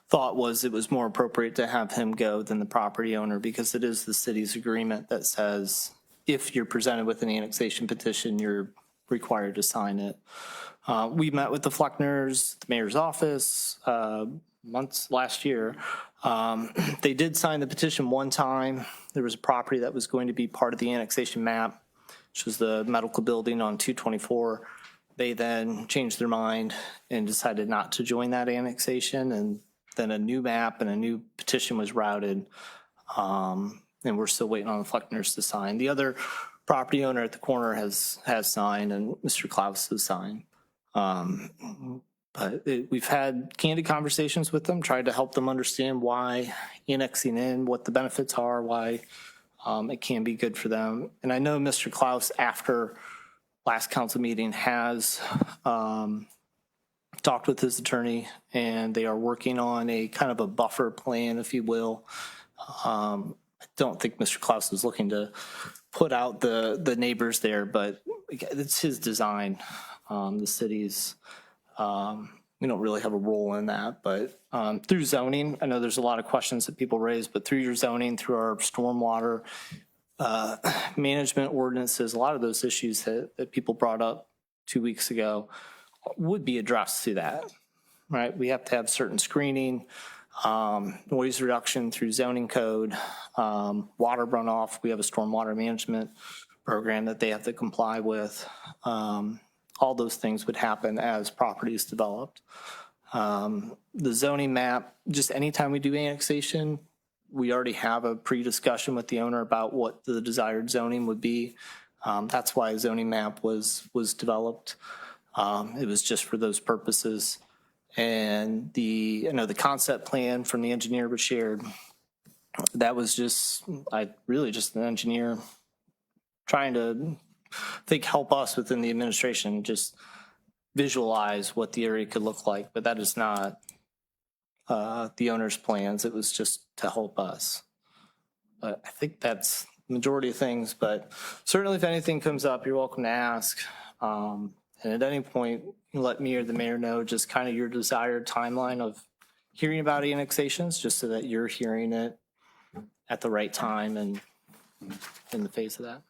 thought was it was more appropriate to have him go than the property owner because it is the city's agreement that says if you're presented with an annexation petition, you're required to sign it. We met with the Fleckners, the mayor's office, months last year. They did sign the petition one time. There was a property that was going to be part of the annexation map, which was the medical building on 224. They then changed their mind and decided not to join that annexation. And then a new map and a new petition was routed. And we're still waiting on the Fleckners to sign. The other property owner at the corner has signed, and Mr. Klaus has signed. But we've had candid conversations with them, tried to help them understand why annexing in, what the benefits are, why it can be good for them. And I know Mr. Klaus, after last council meeting, has talked with his attorney, and they are working on a kind of a buffer plan, if you will. I don't think Mr. Klaus is looking to put out the neighbors there, but it's his design. The city's, we don't really have a role in that, but through zoning, I know there's a lot of questions that people raise, but through your zoning, through our stormwater management ordinances, a lot of those issues that people brought up 2 weeks ago would be addressed through that, right? We have to have certain screening, noise reduction through zoning code, water runoff. We have a stormwater management program that they have to comply with. All those things would happen as properties developed. The zoning map, just anytime we do annexation, we already have a pre-discussion with the owner about what the desired zoning would be. That's why a zoning map was developed. It was just for those purposes. And I know the concept plan from the engineer was shared. That was just an engineer trying to help us within the administration just visualize what the area could look like. But that is not the owner's plans. It was just to help us. But I think that's the majority of things. But certainly if anything comes up, you're welcome to ask. And at any point, let me or the mayor know just kind of your desired timeline of hearing about annexations, just so that you're hearing it at the right time and in the face of that.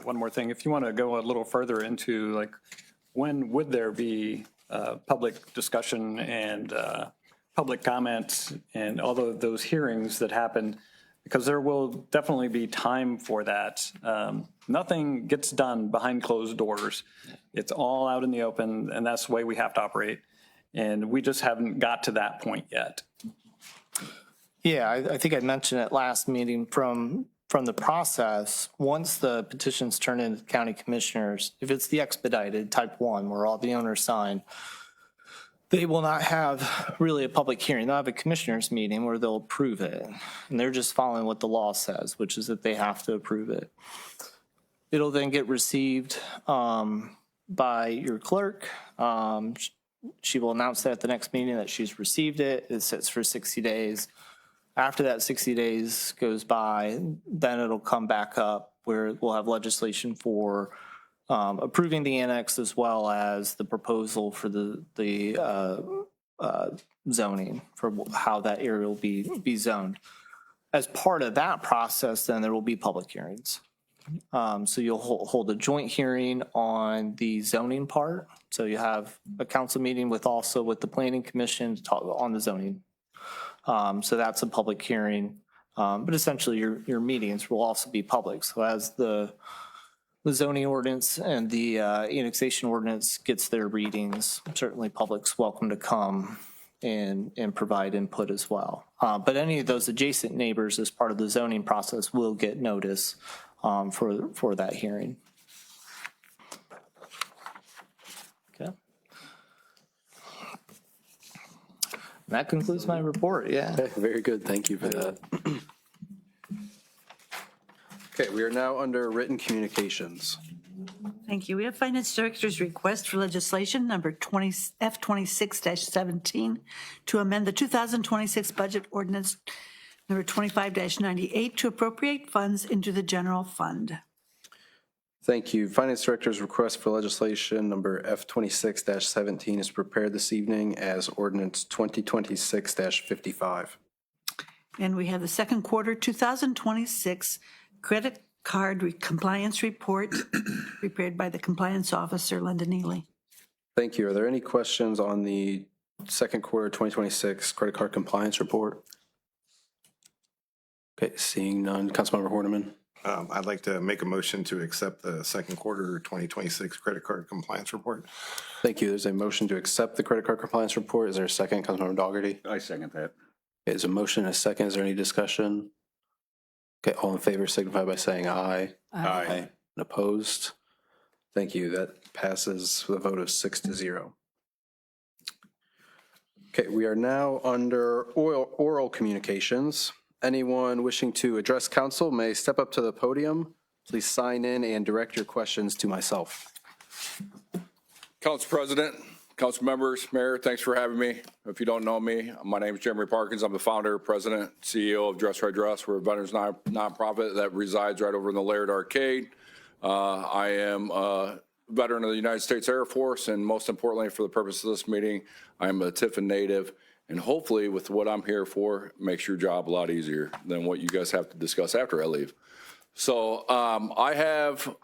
One more thing, if you want to go a little further into like, when would there be public discussion and public comment and all of those hearings that happen? Because there will definitely be time for that. Nothing gets done behind closed doors. It's all out in the open, and that's the way we have to operate. And we just haven't got to that point yet. Yeah, I think I mentioned at last meeting from the process, once the petitions turn into the county commissioners, if it's the expedited type 1 where all the owners sign, they will not have really a public hearing. They'll have a commissioners meeting where they'll approve it. And they're just following what the law says, which is that they have to approve it. It'll then get received by your clerk. She will announce that at the next meeting that she's received it. It sits for 60 days. After that 60 days goes by, then it'll come back up where we'll have legislation for approving the annex as well as the proposal for the zoning for how that area will be zoned. As part of that process, then there will be public hearings. So you'll hold a joint hearing on the zoning part. So you have a council meeting with the planning commission to talk on the zoning. So that's a public hearing. But essentially your meetings will also be public. So as the zoning ordinance and the annexation ordinance gets their readings, certainly public's welcome to come and provide input as well. But any of those adjacent neighbors as part of the zoning process will get notice for that hearing. Okay. That concludes my report, yeah. Okay, very good. Thank you for that. Okay, we are now under written communications. Thank you. We have Finance Director's request for legislation number F26-17 to amend the 2026 budget ordinance number 25-98 to appropriate funds into the general fund. Thank you. Finance Director's request for legislation number F26-17 is prepared this evening as ordinance 2026-55. And we have the second quarter 2026 credit card compliance report prepared by the compliance officer, Linda Neely. Thank you. Are there any questions on the second quarter 2026 credit card compliance report? Okay, seeing none. Councilmember Horniman. I'd like to make a motion to accept the second quarter 2026 credit card compliance report. Thank you. There's a motion to accept the credit card compliance report. Is there a second? Councilmember Dougherty. I second that. Okay, there's a motion and a second. Is there any discussion? Okay, all in favor signify by saying aye. Aye. And opposed? Thank you. That passes with a vote of 6-0. Okay, we are now under oral communications. Anyone wishing to address council may step up to the podium. Please sign in and direct your questions to myself. Council President, council members, Mayor, thanks for having me. If you don't know me, my name is Jeremy Parkins. I'm the founder, president, CEO of Dress Right Dress. We're a veterans nonprofit that resides right over in the Laird Arcade. I am a veteran of the United States Air Force, and most importantly, for the purpose of this meeting, I'm a Tiffin native. And hopefully, with what I'm here for, makes your job a lot easier than what you guys have to discuss after I leave. So I have,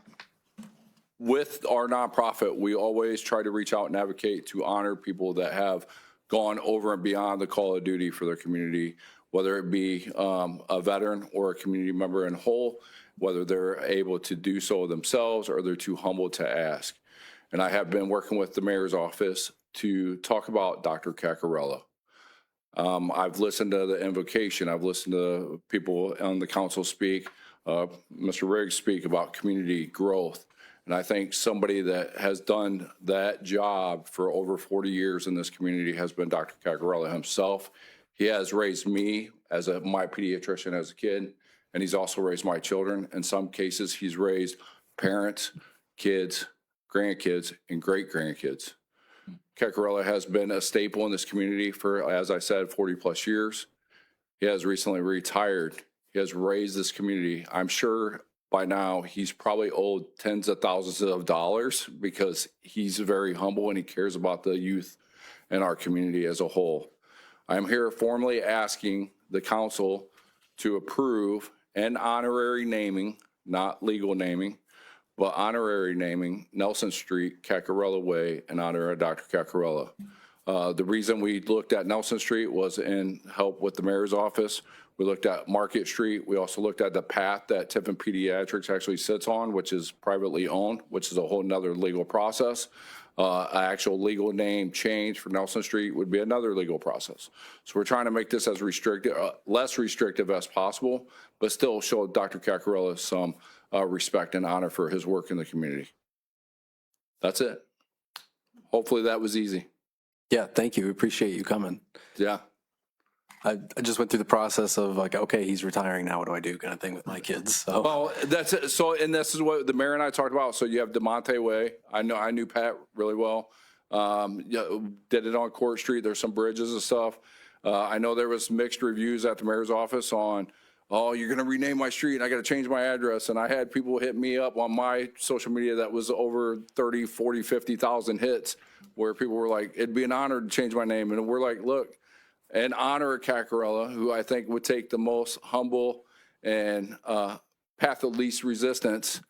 with our nonprofit, we always try to reach out and advocate to honor people that have gone over and beyond the call of duty for their community, whether it be a veteran or a community member in whole, whether they're able to do so themselves or they're too humble to ask. And I have been working with the mayor's office to talk about Dr. Caccarella. I've listened to the invocation. I've listened to people on the council speak, Mr. Riggs speak about community growth. And I think somebody that has done that job for over 40 years in this community has been Dr. Caccarella himself. He has raised me as my pediatrician as a kid, and he's also raised my children. In some cases, he's raised parents, kids, grandkids, and great-grandkids. Caccarella has been a staple in this community for, as I said, 40 plus years. He has recently retired. He has raised this community. I'm sure by now he's probably owed tens of thousands of dollars because he's very humble and he cares about the youth in our community as a whole. I'm here formally asking the council to approve an honorary naming, not legal naming, but honorary naming Nelson Street, Caccarella Way, in honor of Dr. Caccarella. The reason we looked at Nelson Street was in help with the mayor's office. We looked at Market Street. We also looked at the path that Tiffin Pediatrics actually sits on, which is privately owned, which is a whole nother legal process. An actual legal name change for Nelson Street would be another legal process. So we're trying to make this as restrictive, less restrictive as possible, but still show Dr. Caccarella some respect and honor for his work in the community. That's it. Hopefully that was easy. Yeah, thank you. We appreciate you coming. Yeah. I just went through the process of like, okay, he's retiring now. What do I do? Kind of thing with my kids. So. Well, that's it. So, and this is what the mayor and I talked about. So you have DeMonte Way. I knew Pat really well. Did it on Court Street. There's some bridges and stuff. I know there was mixed reviews at the mayor's office on, oh, you're going to rename my street and I got to change my address. And I had people hit me up on my social media that was over 30, 40, 50,000 hits where people were like, it'd be an honor to change my name. And we're like, look, in honor of Caccarella, who I think would take the most humble and path path of least resistance,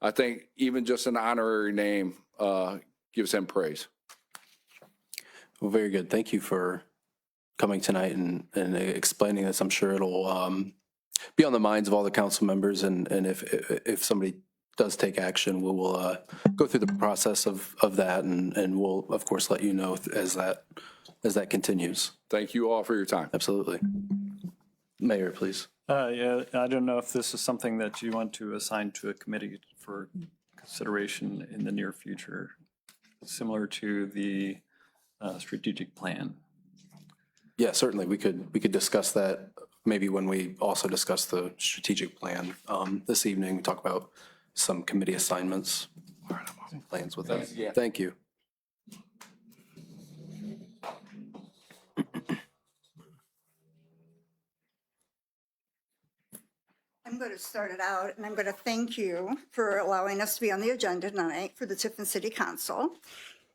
I think even just an honorary name gives him praise. Well, very good. Thank you for coming tonight and explaining this. I'm sure it'll be on the minds of all the council members, and if somebody does take action, we will go through the process of that, and we'll of course let you know as that continues. Thank you all for your time. Absolutely. Mayor, please. Yeah, I don't know if this is something that you want to assign to a committee for consideration in the near future, similar to the strategic plan. Yeah, certainly. We could discuss that maybe when we also discuss the strategic plan this evening. We talk about some committee assignments, plans with that. Yeah. Thank you. I'm going to start it out, and I'm going to thank you for allowing us to be on the agenda tonight for the Tiffin City Council.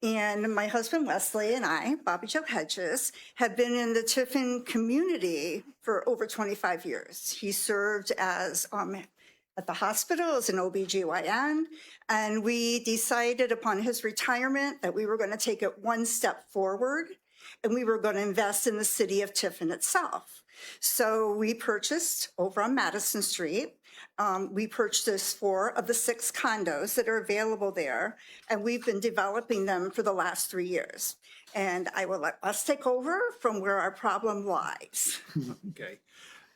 And my husband Wesley and I, Bobby Joe Hedges, have been in the Tiffin community for over 25 years. He served as at the hospital as an OBGYN, and we decided upon his retirement that we were going to take it one step forward, and we were going to invest in the city of Tiffin itself. So we purchased over on Madison Street. We purchased 4 of the 6 condos that are available there, and we've been developing them for the last 3 years. And I will let us take over from where our problem lies. Okay.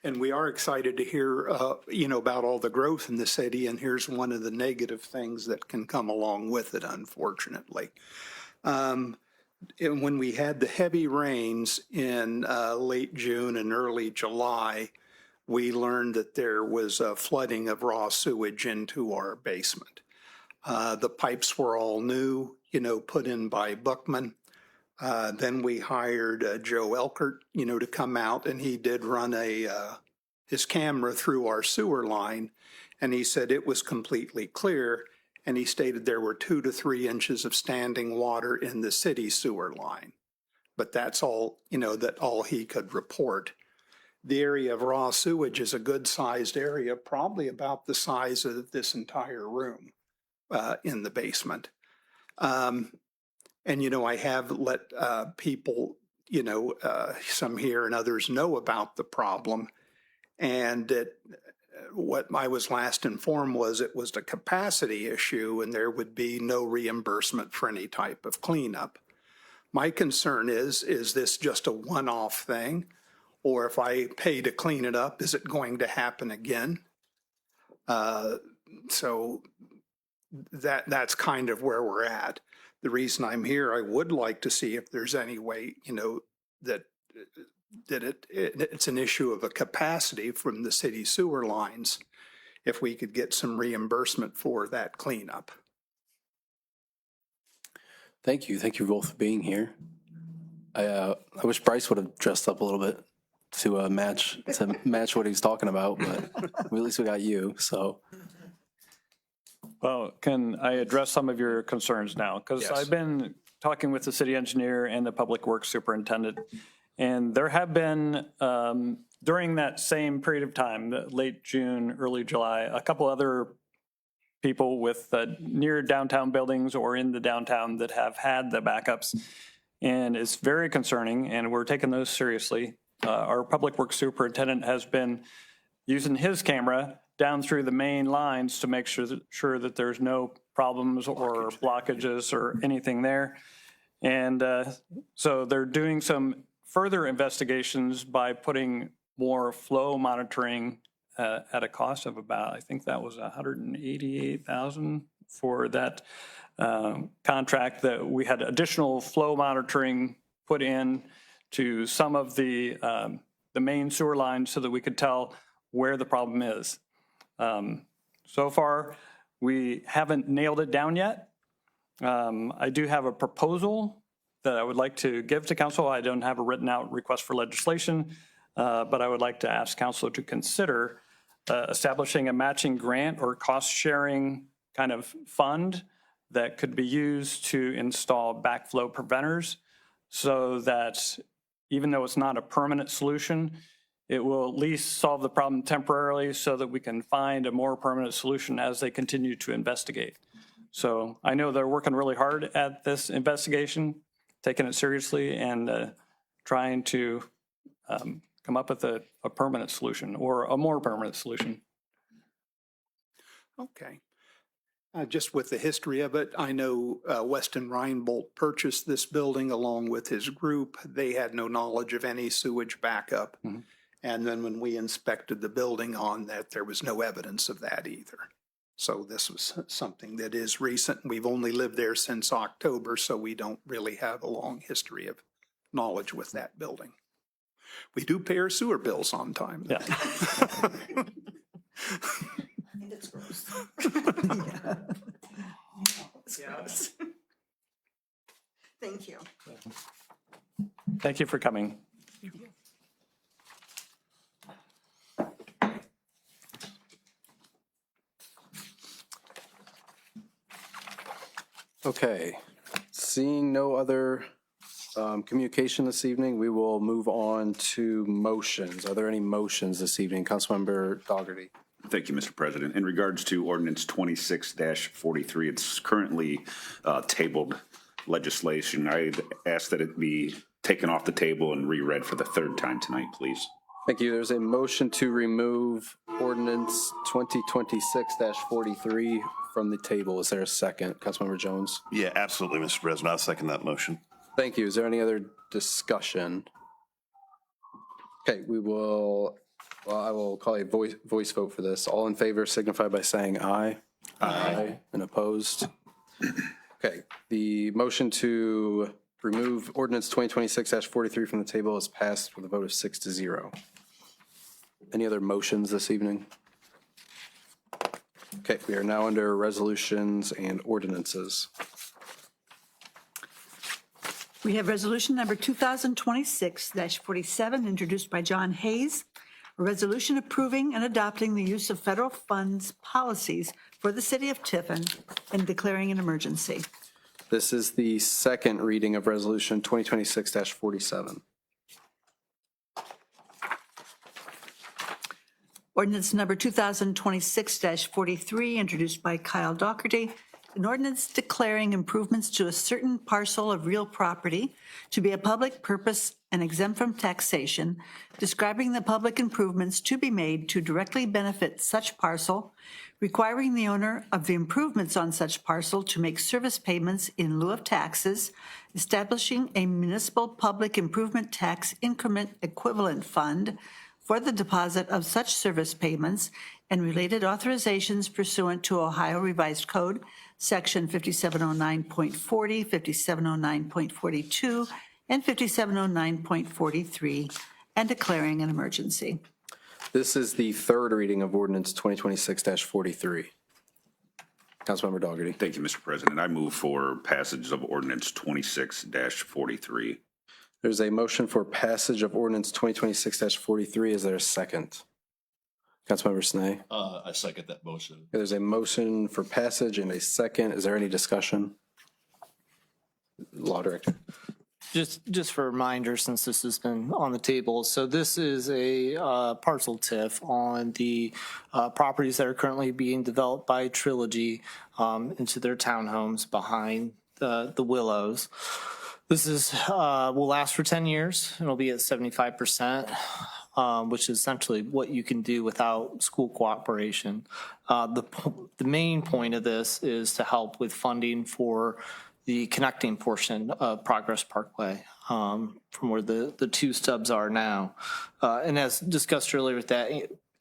And we are excited to hear, about all the growth in the city, and here's one of the negative things that can come along with it, unfortunately. And when we had the heavy rains in late June and early July, we learned that there was a flooding of raw sewage into our basement. The pipes were all new, put in by Buckman. Then we hired Joe Elkert, to come out, and he did run his camera through our sewer line, and he said it was completely clear. And he stated there were 2 to 3 inches of standing water in the city sewer line. But that's all, that all he could report. The area of raw sewage is a good sized area, probably about the size of this entire room in the basement. And, I have let people, some here and others know about the problem. And what I was last informed was it was a capacity issue and there would be no reimbursement for any type of cleanup. My concern is this just a one-off thing? Or if I pay to clean it up, is it going to happen again? So that's kind of where we're at. The reason I'm here, I would like to see if there's any way, that it's an issue of a capacity from the city sewer lines, if we could get some reimbursement for that cleanup. Thank you. Thank you both for being here. I wish Bryce would have dressed up a little bit to match what he's talking about, but at least we got you. So, Well, can I address some of your concerns now? Because Yes. I've been talking with the city engineer and the public works superintendent, and there have been, during that same period of time, late June, early July, a couple other people with near downtown buildings or in the downtown that have had the backups. And it's very concerning, and we're taking those seriously. Our public works superintendent has been using his camera down through the main lines to make sure that there's no problems or blockages or anything there. And so they're doing some further investigations by putting more flow monitoring at a cost of about, I think that was $188,000 for that contract, that we had additional flow monitoring put in to some of the main sewer lines so that we could tell where the problem is. So far, we haven't nailed it down yet. I do have a proposal that I would like to give to council. I don't have a written out request for legislation, but I would like to ask council to consider establishing a matching grant or cost sharing kind of fund that could be used to install backflow preventers, so that even though it's not a permanent solution, it will at least solve the problem temporarily so that we can find a more permanent solution as they continue to investigate. So I know they're working really hard at this investigation, taking it seriously and trying to come up with a permanent solution or a more permanent solution. Okay. Just with the history of it, I know Weston Reinbold purchased this building along with his group. They had no knowledge of any sewage backup. Mm-hmm. And then when we inspected the building on that, there was no evidence of that either. So this was something that is recent. We've only lived there since October, so we don't really have a long history of knowledge with that building. We do pay our sewer bills on time. Yeah. And it's gross. It's gross. Thank you. Thank you for coming. Okay, seeing no other communication this evening, we will move on to motions. Are there any motions this evening? Councilmember Dougherty. Thank you, Mr. President. In regards to ordinance 26-43, it's currently tabled legislation. I'd ask that it be taken off the table and reread for the third time tonight, please. Thank you. There's a motion to remove ordinance 2026-43 from the table. Is there a second? Councilmember Jones. Yeah, absolutely, Mr. President. I'll second that motion. Thank you. Is there any other discussion? Okay, I will call a voice vote for this. All in favor signify by saying aye. Aye. And opposed? Okay, the motion to remove ordinance 2026-43 from the table is passed with a vote of 6-0. Any other motions this evening? Okay, we are now under resolutions and ordinances. We have resolution number 2026-47, introduced by John Hayes. A resolution approving and adopting the use of federal funds policies for the city of Tiffin and declaring an emergency. This is the second reading of resolution 2026-47. Ordinance number 2026-43, introduced by Kyle Dougherty. An ordinance declaring improvements to a certain parcel of real property to be a public purpose and exempt from taxation, describing the public improvements to be made to directly benefit such parcel, requiring the owner of the improvements on such parcel to make service payments in lieu of taxes, establishing a municipal public improvement tax increment equivalent fund for the deposit of such service payments and related authorizations pursuant to Ohio Revised Code, Section 5709.40, 5709.42, and 5709.43, and declaring an emergency. This is the third reading of ordinance 2026-43. Councilmember Dougherty. Thank you, Mr. President. I move for passage of ordinance 26-43. There's a motion for passage of ordinance 2026-43. Is there a second? Councilmember Snee. I second that motion. There's a motion for passage and a second. Is there any discussion? Law Director. Just for a reminder, since this has been on the table, so this is a parcel TIF on the properties that are currently being developed by Trilogy into their townhomes behind the Willows. This is will last for 10 years. It'll be at 75%, which is essentially what you can do without school cooperation. The main point of this is to help with funding for the connecting portion of Progress Parkway from where the two stubs are now. And as discussed earlier with that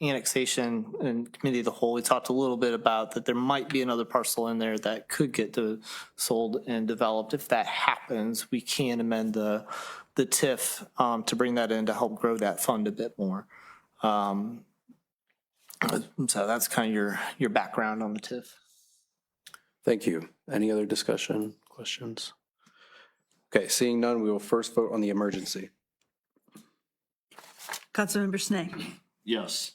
annexation and committee of the whole, we talked a little bit about that there might be another parcel in there that could get sold and developed. If that happens, we can amend the TIF to bring that in to help grow that fund a bit more. So that's kind of your background on the TIF. Thank you. Any other discussion, questions? Okay, seeing none, we will first vote on the emergency. Councilmember Snee. Yes.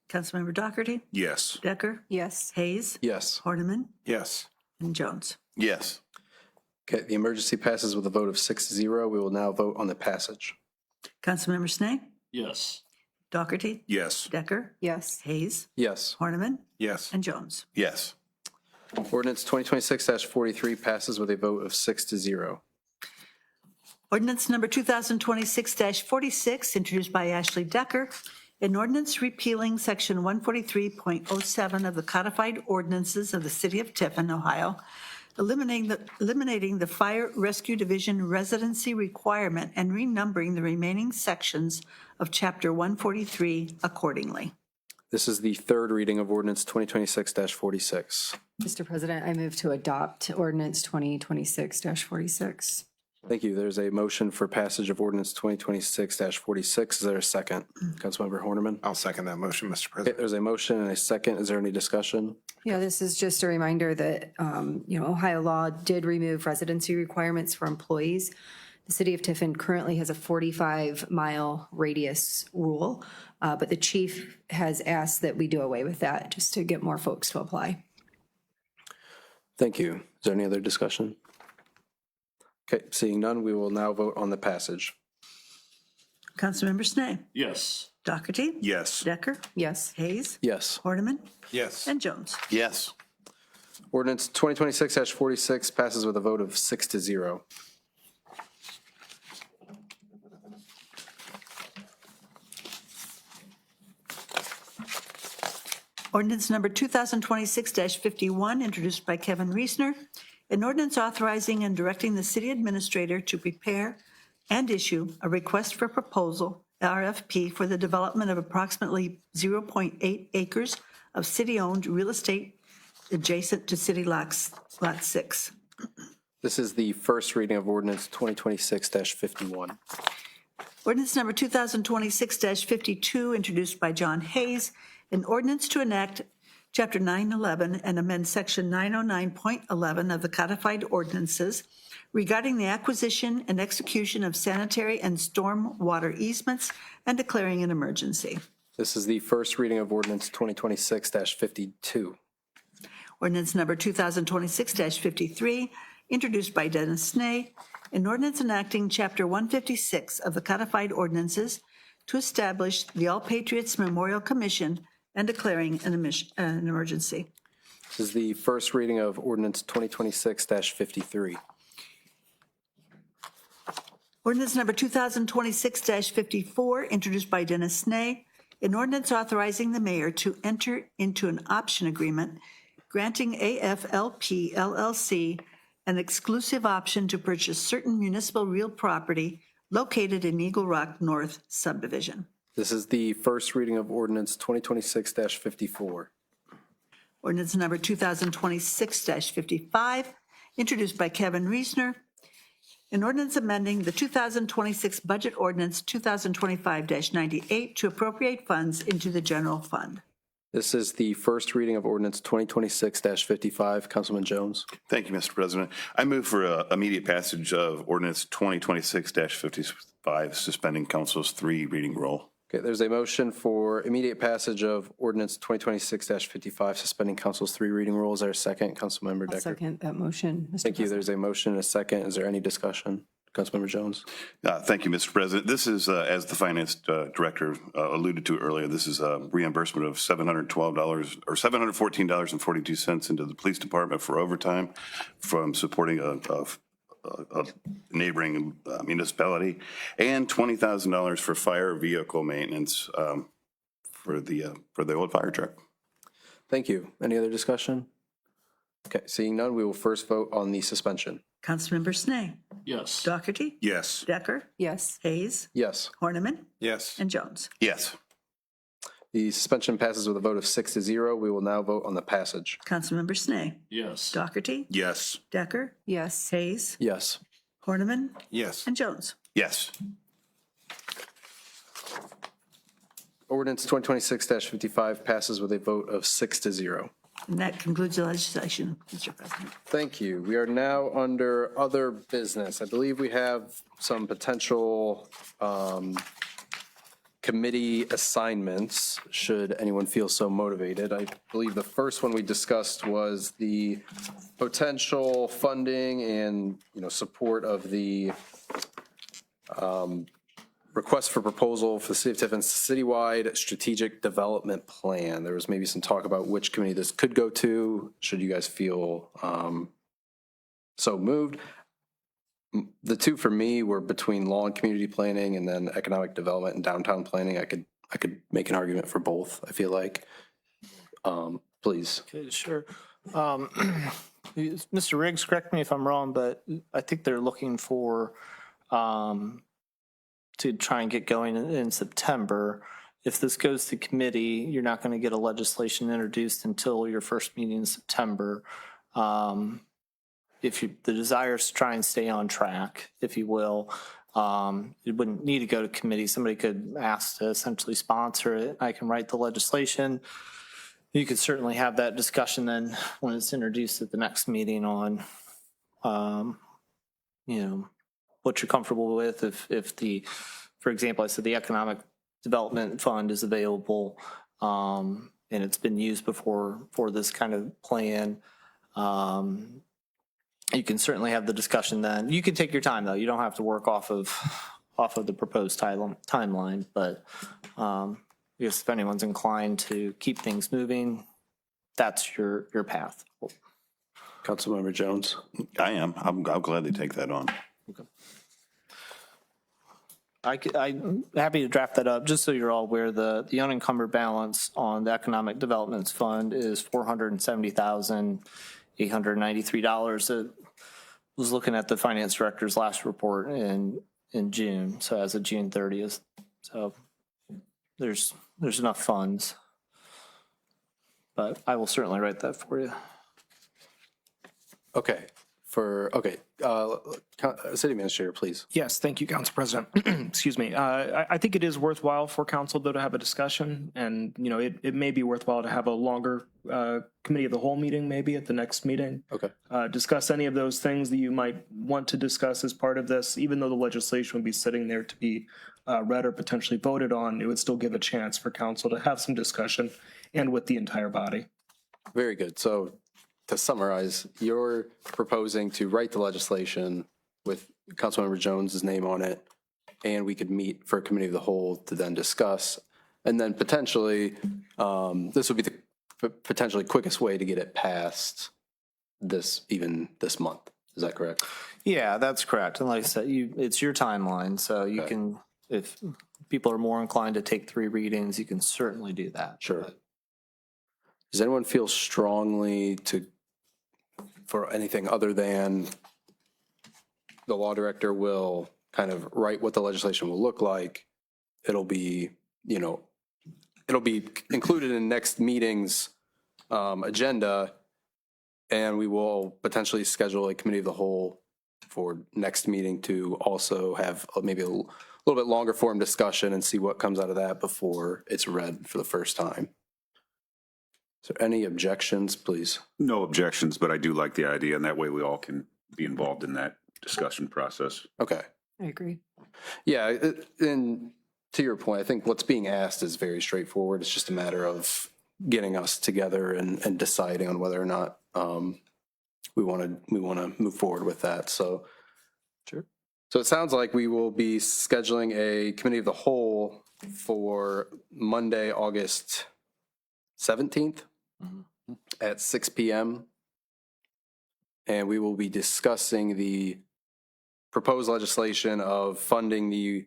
Councilmember Dougherty. Yes. Decker. Yes. Hayes. Yes. Horniman. Yes. And Jones. Yes. Okay, the emergency passes with a vote of 6-0. We will now vote on the passage. Councilmember Snee. Yes. Dougherty? Yes. Decker? Yes. Hayes? Yes. Horniman? Yes. And Jones. Yes. Ordinance 2026-43 passes with a vote of 6-0. Ordinance number 2026-46, introduced by Ashley Decker, an ordinance repealing section 143.07 of the codified ordinances of the city of Tiffin, Ohio, eliminating the Fire Rescue Division residency requirement and renumbering the remaining sections of chapter 143 accordingly. This is the third reading of ordinance 2026-46. Mr. President, I move to adopt ordinance 2026-46. Thank you. There's a motion for passage of ordinance 2026-46. Is there a second? Councilmember Horniman. I'll second that motion, Mr. Okay, President. there's a motion and a second. Is there any discussion? Yeah, this is just a reminder that, Ohio law did remove residency requirements for employees. The city of Tiffin currently has a 45-mile radius rule, but the chief has asked that we do away with that just to get more folks to apply. Thank you. Is there any other discussion? Okay, seeing none, we will now vote on the passage. Councilmember Snee. Yes. Dougherty. Yes. Decker. Yes. Hayes. Yes. Horniman. Yes. And Jones. Yes. Ordinance 2026-46 passes with a vote of 6-0. Ordinance number 2026-51, introduced by Kevin Reesner, an ordinance authorizing and directing the city administrator to prepare and issue a request for proposal, RFP, for the development of approximately 0.8 acres of city-owned real estate adjacent to city lot 6. This is the first reading of ordinance 2026-51. Ordinance number 2026-52, introduced by John Hayes, an ordinance to enact Chapter 911 and amend Section 909.11 of the codified ordinances regarding the acquisition and execution of sanitary and storm water easements and declaring an emergency. This is the first reading of ordinance 2026-52. Ordinance number 2026-53, introduced by Dennis Snee, an ordinance enacting Chapter 156 of the codified ordinances to establish the All Patriots Memorial Commission and declaring an emergency. This is the first reading of ordinance 2026-53. Ordinance number 2026-54, introduced by Dennis Snee, an ordinance authorizing the mayor to enter into an option agreement granting AFLP LLC an exclusive option to purchase certain municipal real property located in Eagle Rock North subdivision. This is the first reading of ordinance 2026-54. Ordinance number 2026-55, introduced by Kevin Reesner, an ordinance amending the 2026 budget ordinance 2025-98 to appropriate funds into the general fund. This is the first reading of ordinance 2026-55. Councilman Jones. Thank you, Mr. President. I move for immediate passage of ordinance 2026-55, suspending council's 3 reading rule. Okay, there's a motion for immediate passage of ordinance 2026-55, suspending council's 3 reading rule. Is there a second? Councilmember Decker. I'll second that motion, Mr. Thank you. President. There's a motion and a second. Is there any discussion? Councilmember Jones. Thank you, Mr. President. This is, as the finance director alluded to earlier, this is a reimbursement of $712 or $714.42 into the police department for overtime from supporting a neighboring municipality, and $20,000 for fire vehicle maintenance for the old fire truck. Thank you. Any other discussion? Okay, seeing none, we will first vote on the suspension. Councilmember Snee. Yes. Dougherty. Yes. Decker. Yes. Hayes. Yes. Horniman. Yes. And Jones. Yes. The suspension passes with a vote of 6-0. We will now vote on the passage. Councilmember Snee. Yes. Dougherty. Yes. Decker. Yes. Hayes. Yes. Horniman. Yes. And Jones. Yes. Ordinance 2026-55 passes with a vote of 6-0. And that concludes the legislation, Mr. President. Thank you. We are now under other business. I believe we have some potential committee assignments, should anyone feel so motivated. I believe the first one we discussed was the potential funding and, support of the request for proposal for the City of Tiffin's citywide strategic development plan. There was maybe some talk about which committee this could go to. Should you guys feel so moved? The two for me were between law and community planning and then economic development and downtown planning. I could make an argument for both, I feel like. Please. Okay, sure. Mr. Riggs, correct me if I'm wrong, but I think they're looking for to try and get going in September. If this goes to committee, you're not going to get a legislation introduced until your first meeting in September. If the desire is to try and stay on track, if you will, it wouldn't need to go to committee. Somebody could ask to essentially sponsor it. I can write the legislation. You could certainly have that discussion then when it's introduced at the next meeting on, what you're comfortable with. If for example, I said the Economic Development Fund is available and it's been used before for this kind of plan. You can certainly have the discussion then. You can take your time though. You don't have to work off of the proposed timeline, but I guess if anyone's inclined to keep things moving, that's your path. Councilmember Jones. I am. I'll gladly take that on. Okay. I'm happy to draft that up, just so you're all aware. The unencumbered balance on the Economic Development Fund is $470,893. It was looking at the finance director's last report in June, so as of June 30th. So there's enough funds, but I will certainly write that for you. Okay. City Administrator, please. Yes, thank you, Council President. Excuse me. I think it is worthwhile for council, though, to have a discussion, and, it may be worthwhile to have a longer committee of the whole meeting, maybe at the next meeting. Okay. Discuss any of those things that you might want to discuss as part of this, even though the legislation would be sitting there to be read or potentially voted on, it would still give a chance for council to have some discussion and with the entire body. Very good. So to summarize, you're proposing to write the legislation with Councilmember Jones's name on it, and we could meet for a committee of the whole to then discuss. And then potentially, this would be the potentially quickest way to get it passed this month. Is that correct? Yeah, that's correct. And like I said, it's your timeline, so you can, if people are more inclined to take 3 readings, you can certainly do that. Sure. But does anyone feel strongly for anything other than the law director will kind of write what the legislation will look like? It'll be included in next meeting's agenda, and we will potentially schedule a committee of the whole for next meeting to also have maybe a little bit longer form discussion and see what comes out of that before it's read for the first time. Is there any objections, please? No objections, but I do like the idea, and that way we all can be involved in that discussion process. Okay. I agree. Yeah, and to your point, I think what's being asked is very straightforward. It's just a matter of getting us together and deciding on whether or not we want to move forward with that. So, sure. So it sounds like we will be scheduling a committee of the whole for Monday, August 17th at 6 p.m. And we will be discussing the proposed legislation of funding the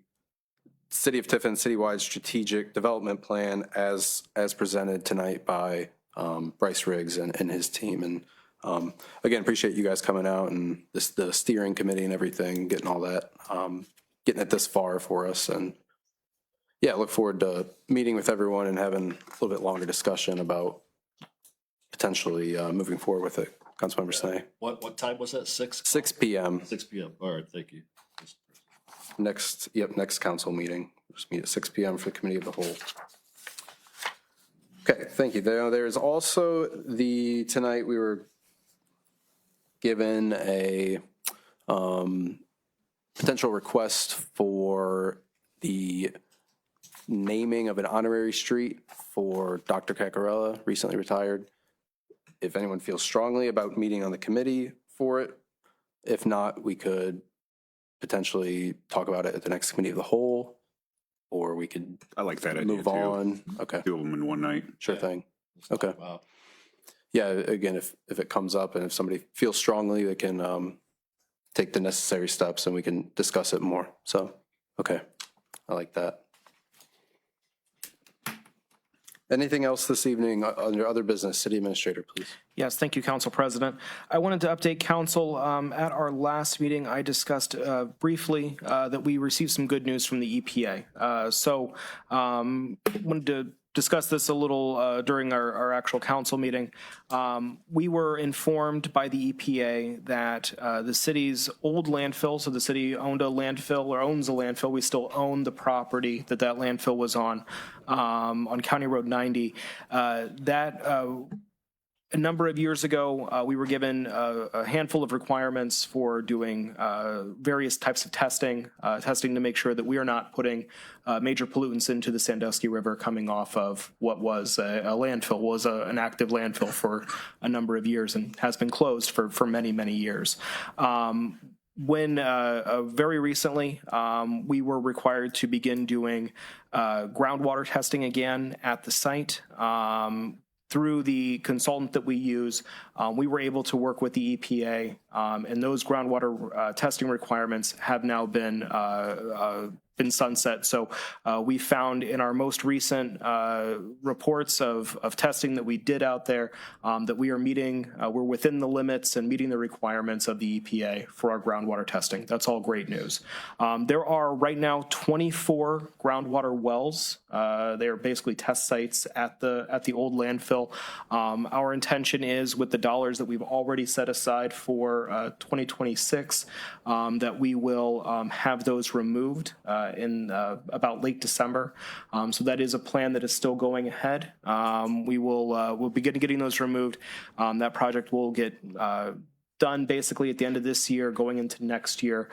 City of Tiffin citywide strategic development plan as presented tonight by Bryce Riggs and his team. And again, appreciate you guys coming out and the steering committee and everything, getting all that, getting it this far for us. And yeah, look forward to meeting with everyone and having a little bit longer discussion about potentially moving forward with it. Councilmember Snee. What time was that? 6 p.m. 6 p.m. All right, thank you. Next council meeting. Just meet at 6 p.m. for the committee of the whole. Okay, thank you. There's also tonight we were given a potential request for the naming of an honorary street for Dr. Caccarella, recently retired. If anyone feels strongly about meeting on the committee for it, if not, we could potentially talk about it at the next committee of the whole. or we could I like that idea move too. on. Okay, Do them in one night. sure thing. Okay. Wow. Yeah, again, if it comes up and if somebody feels strongly, they can take the necessary steps and we can discuss it more. So, okay, I like that. Anything else this evening under other business? City Administrator, please. Yes, thank you, Council President. I wanted to update Council. At our last meeting, I discussed briefly that we received some good news from the EPA. So wanted to discuss this a little during our actual council meeting. We were informed by the EPA that the city's old landfill, so the city owned a landfill or owns a landfill. We still own the property that landfill was on County Road 90. A number of years ago, we were given a handful of requirements for doing various types of testing to make sure that we are not putting major pollutants into the Sandusky River coming off of what was a landfill, was an active landfill for a number of years and has been closed for many, many years. When very recently, we were required to begin doing groundwater testing again at the site. Through the consultant that we use, we were able to work with the EPA, and those groundwater testing requirements have now been sunset. So we found in our most recent reports of testing that we did out there that we are we're within the limits and meeting the requirements of the EPA for our groundwater testing. That's all great news. There are right now 24 groundwater wells. They are basically test sites at the old landfill. Our intention is, with the dollars that we've already set aside for 2026, that we will have those removed in about late December. So that is a plan that is still going ahead. We'll begin getting those removed. That project will get done basically at the end of this year, going into next year.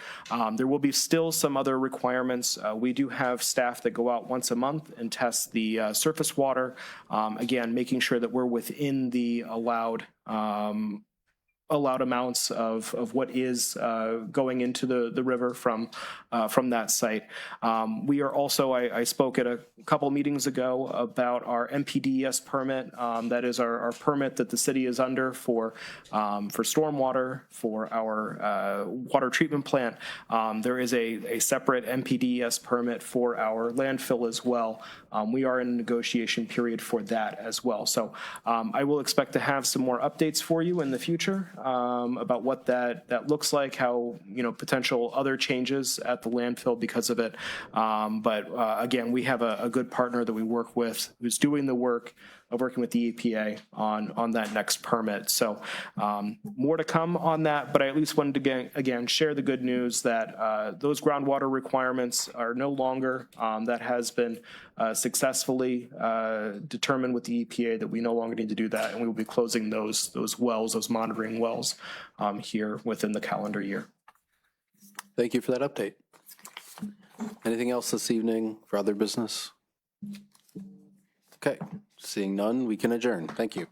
There will be still some other requirements. We do have staff that go out once a month and test the surface water. Again, making sure that we're within the allowed amounts of what is going into the river from that site. We are also, I spoke at a couple meetings ago about our MPDES permit. That is our permit that the city is under for stormwater, for our water treatment plant. There is a separate MPDES permit for our landfill as well. We are in a negotiation period for that as well. So I will expect to have some more updates for you in the future about what that looks like, how potential other changes at the landfill because of it. But again, we have a good partner that we work with who's doing the work of working with the EPA on that next permit. So more to come on that, but I at least wanted to again share the good news that those groundwater requirements are no longer. That has been successfully determined with the EPA that we no longer need to do that, and we will be closing those wells, those monitoring wells here within the calendar year. Thank you for that update. Anything else this evening for other business? Okay, seeing none, we can adjourn. Thank you.